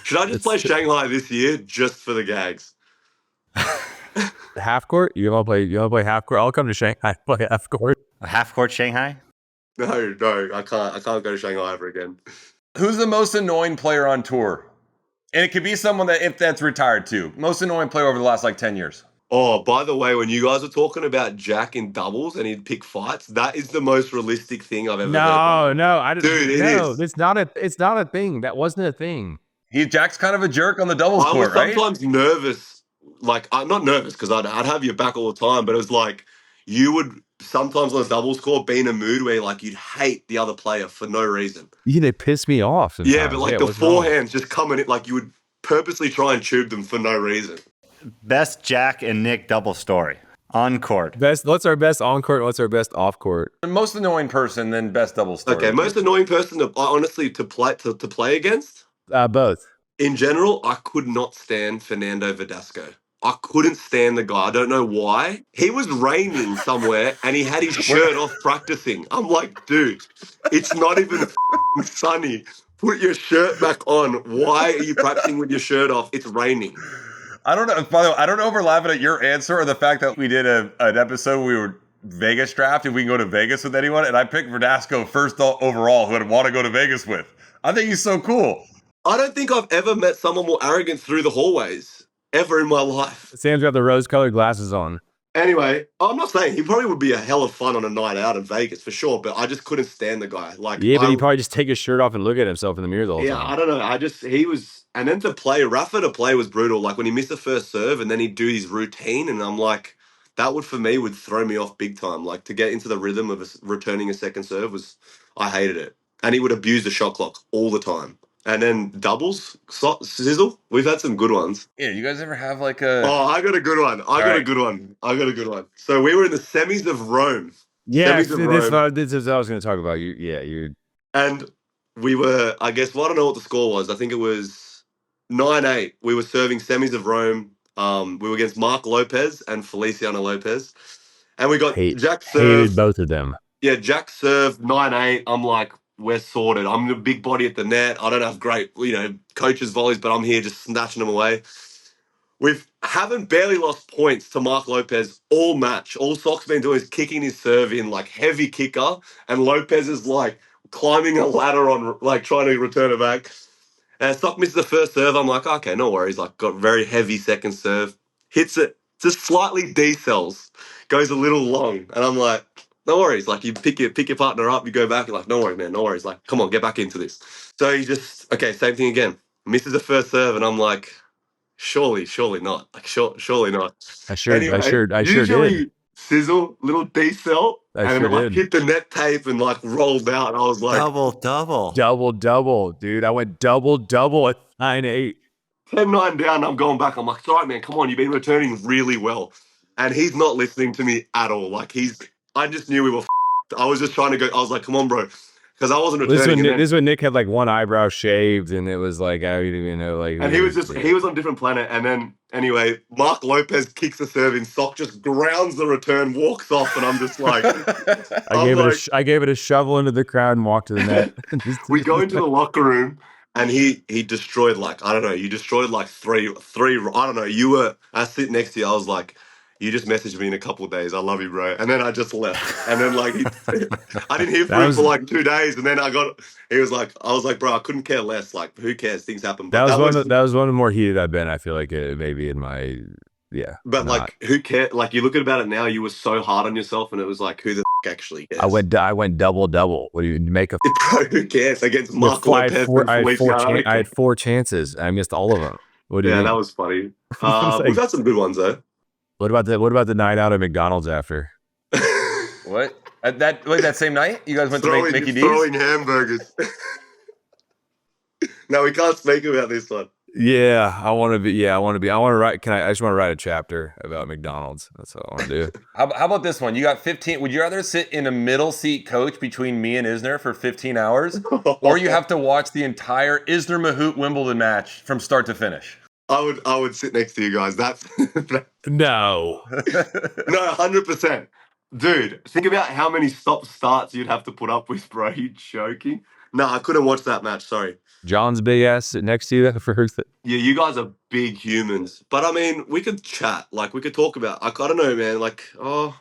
Should I just play Shanghai this year just for the gags? half court? You want to play half court? I'll come to Shanghai and play half court. A half court Shanghai? No, I can't go to Shanghai ever again. Who's the most annoying player on tour? And it could be someone that's retired too. Most annoying player over the last like 10 years. Oh, by the way, when you guys were talking about Jack in doubles and he'd pick fights, that is the most realistic thing I've ever heard. No, I didn't. Dude, it is. It's not a thing. That wasn't a thing. Jack's kind of a jerk on the doubles court, right? I was sometimes nervous. Like, I'm not nervous because I'd have your back all the time, but it was like you would sometimes on a doubles court be in a mood where like you'd hate the other player for no reason. Yeah, they piss me off sometimes. Yeah, but like the forehands just coming in, like you would purposely try and tube them for no reason. Best Jack and Nick double story on court. What's our best on court? What's our best off court? Most annoying person, then best doubles story. Okay, most annoying person to play against? Both. In general, I could not stand Fernando Verdasco. I couldn't stand the guy. I don't know why. He was raining somewhere and he had his shirt off practicing. I'm like, dude, it's not even sunny. Put your shirt back on. Why are you practicing with your shirt off? It's raining. I don't know. By the way, I don't know if we're laughing at your answer or the fact that we did an episode where we were Vegas draft if we can go to Vegas with anyone, and I picked Verdasco first overall who I'd want to go to Vegas with. I think he's so cool. I don't think I've ever met someone more arrogant through the hallways ever in my life. Sam's got the rose-colored glasses on. Anyway, I'm not saying he probably would be a hell of fun on a night out in Vegas for sure, but I just couldn't stand the guy. Like, yeah, but he'd probably just take his shirt off and look at himself in the mirror the whole time. Yeah, I don't know. He was, and then Rafa to play was brutal. Like when he missed the first serve and then he'd do his routine, and I'm like, that would throw me off big time. Like to get into the rhythm of returning a second serve I hated it. And he would abuse the shot clock all the time. And then doubles, sizzle. We've had some good ones. Yeah, you guys ever have like a... Oh, I got a good one. I got a good one. So we were in the semis of Rome. Yeah, this is what I was going to talk about. You. And we were, I guess, well, I don't know what the score was. I think it was 9-8. We were serving semis of Rome. We were against Mark Lopez and Feliciano Lopez. And we got Jack served. Hated both of them. Yeah, Jack served 9-8. I'm like, we're sorted. I'm the big body at the net. I don't have great, coaches' volleys, but I'm here just snatching them away. We haven't barely lost points to Mark Lopez all match. All Sock's been doing is kicking his serve in, like heavy kicker, and Lopez is like climbing a ladder on, like trying to return it back. And Sock misses the first serve. I'm like, okay, no worries. Like got very heavy second serve, hits it, just slightly decells, goes a little long, and I'm like, no worries. Like you pick your partner up, you go back, you're like, no worries, man, no worries. Like, come on, get back into this. So he just, okay, same thing again. Misses the first serve, and I'm like, surely not. Like, surely not. I sure did. Sizzle, little decel, and sure it like did. hit the net tape and like rolled out. And I was like, Double. Dude. I went double at 9-8. 10-9 down. I'm going back. I'm like, it's all right, man. Come on, you've been returning really well. And he's not listening to me at all. Like I just knew we were I was just trying to go. I was like, come on, bro. Because I wasn't returning. This is when Nick had like one eyebrow shaved, and it was like, I didn't even know. Like, and he was on a different planet. And then, anyway, Mark Lopez kicks the serve in. Sock just grounds the return, walks off, and I'm just like, I gave it a shovel into the crowd and walked to the net. We go into the locker room, and he destroyed like, I don't know, you destroyed like three. I don't know. I sit next to you. I was like, you just messaged me in a couple of days. I love you, bro. And then I just left. And then like, I didn't hear from him for like 2 days. And then I was like, bro, I couldn't care less. Like, who cares? Things happen. But that was one of the more heated I've been. I feel like maybe in my, yeah. But like, who cares? Like, you look about it now, you were so hard on yourself, and it was like, who the actually cares? I went double. What do you make a? Bro, who cares? Against Mark Lopez. I had 4 chances. I missed all of them. What do you mean? That was funny. We've had some good ones though. What about the night out at McDonald's after? What? That same night? You guys went to make Mickey D's? Throwing hamburgers. No, we can't speak about this one. Yeah, I want to write. I just want to write a chapter about McDonald's. That's what I want to do. How about this one? You got 15. Would you rather sit in a middle seat coach between me and Isner for 15 hours? Or you have to watch the entire Isner Mahut Wimbledon match from start to finish? I would sit next to you guys. That's No. No, 100%. Dude, think about how many stop-starts you'd have to put up with, bro. You joking? No, I couldn't watch that match. Sorry. John's big ass sitting next to you for Yeah, you guys are big humans. But I mean, we could chat. Like, we could talk about. I don't know, man. Like, how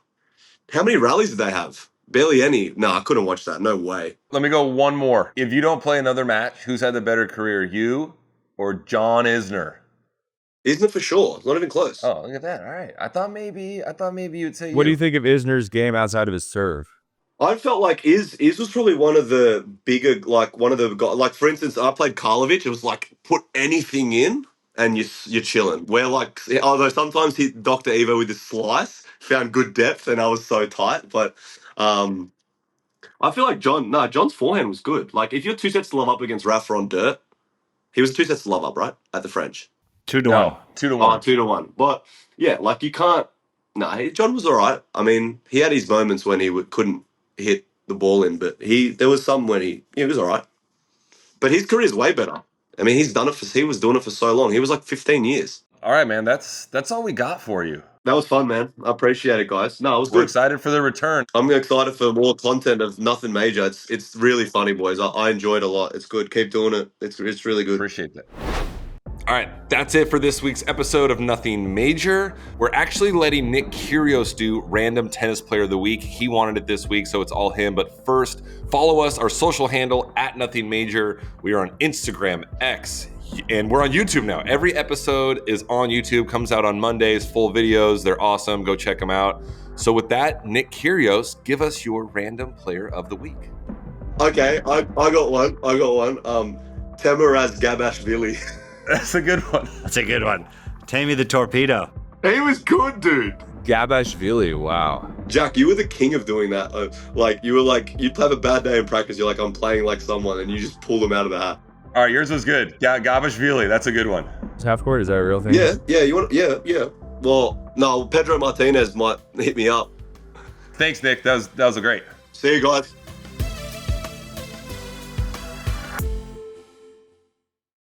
many rallies did they have? Barely any. No, I couldn't watch that. No way. Let me go one more. If you don't play another match, who's had the better career, you or John Isner? Isn't it for sure? It's not even close. Oh, look at that. All right. I thought maybe you'd say What do you think of Isner's game outside of his serve? I felt like Iz was probably one of the bigger, like one of the guys. Like for instance, I played Karlovic. It was like put anything in and you're chilling. Where like, although sometimes Dr. Evo with his slice found good depth and I was so tight. But I feel like John's forehand was good. Like if you're 2 sets to love up against Rafa on dirt, he was 2 sets to love up, right, at the French. 2-1. 2-1. 2-1. But yeah, like you can't. No, John was all right. I mean, he had his moments when he couldn't hit the ball in, but there was some when he was all right. But his career is way better. I mean, he was doing it for so long. He was like 15 years. All right, man. That's all we got for you. That was fun, man. I appreciate it, guys. No, it was We're good. excited for the return. I'm excited for more content of Nothing Major. It's really funny, boys. I enjoyed it a lot. It's good. Keep doing it. It's really good. Appreciate that. All right, that's it for this week's episode of Nothing Major. We're actually letting Nick Kyrgios do Random Tennis Player of the Week. He wanted it this week, so it's all him. But first, follow us, our social handle, @Nothing Major. We are on Instagram, X, and we're on YouTube now. Every episode is on YouTube, comes out on Mondays, full videos. They're awesome. Go check them out. So with that, Nick Kyrgios, give us your Random Player of the Week. Okay, I got one. Temuraz Gabashvili. That's a good one. That's a good one. Tammy the Torpedo. He was good, dude. Gabashvili, wow. Jack, you were the king of doing that. You'd have a bad day in practice. You're like, I'm playing like someone, and you just pull them out of the hat. All right, yours was good. Gabashvili, that's a good one. Half court, is that a real thing? Yeah. Well, no, Pedro Martinez might hit me up. Thanks, Nick. That was great. See you guys.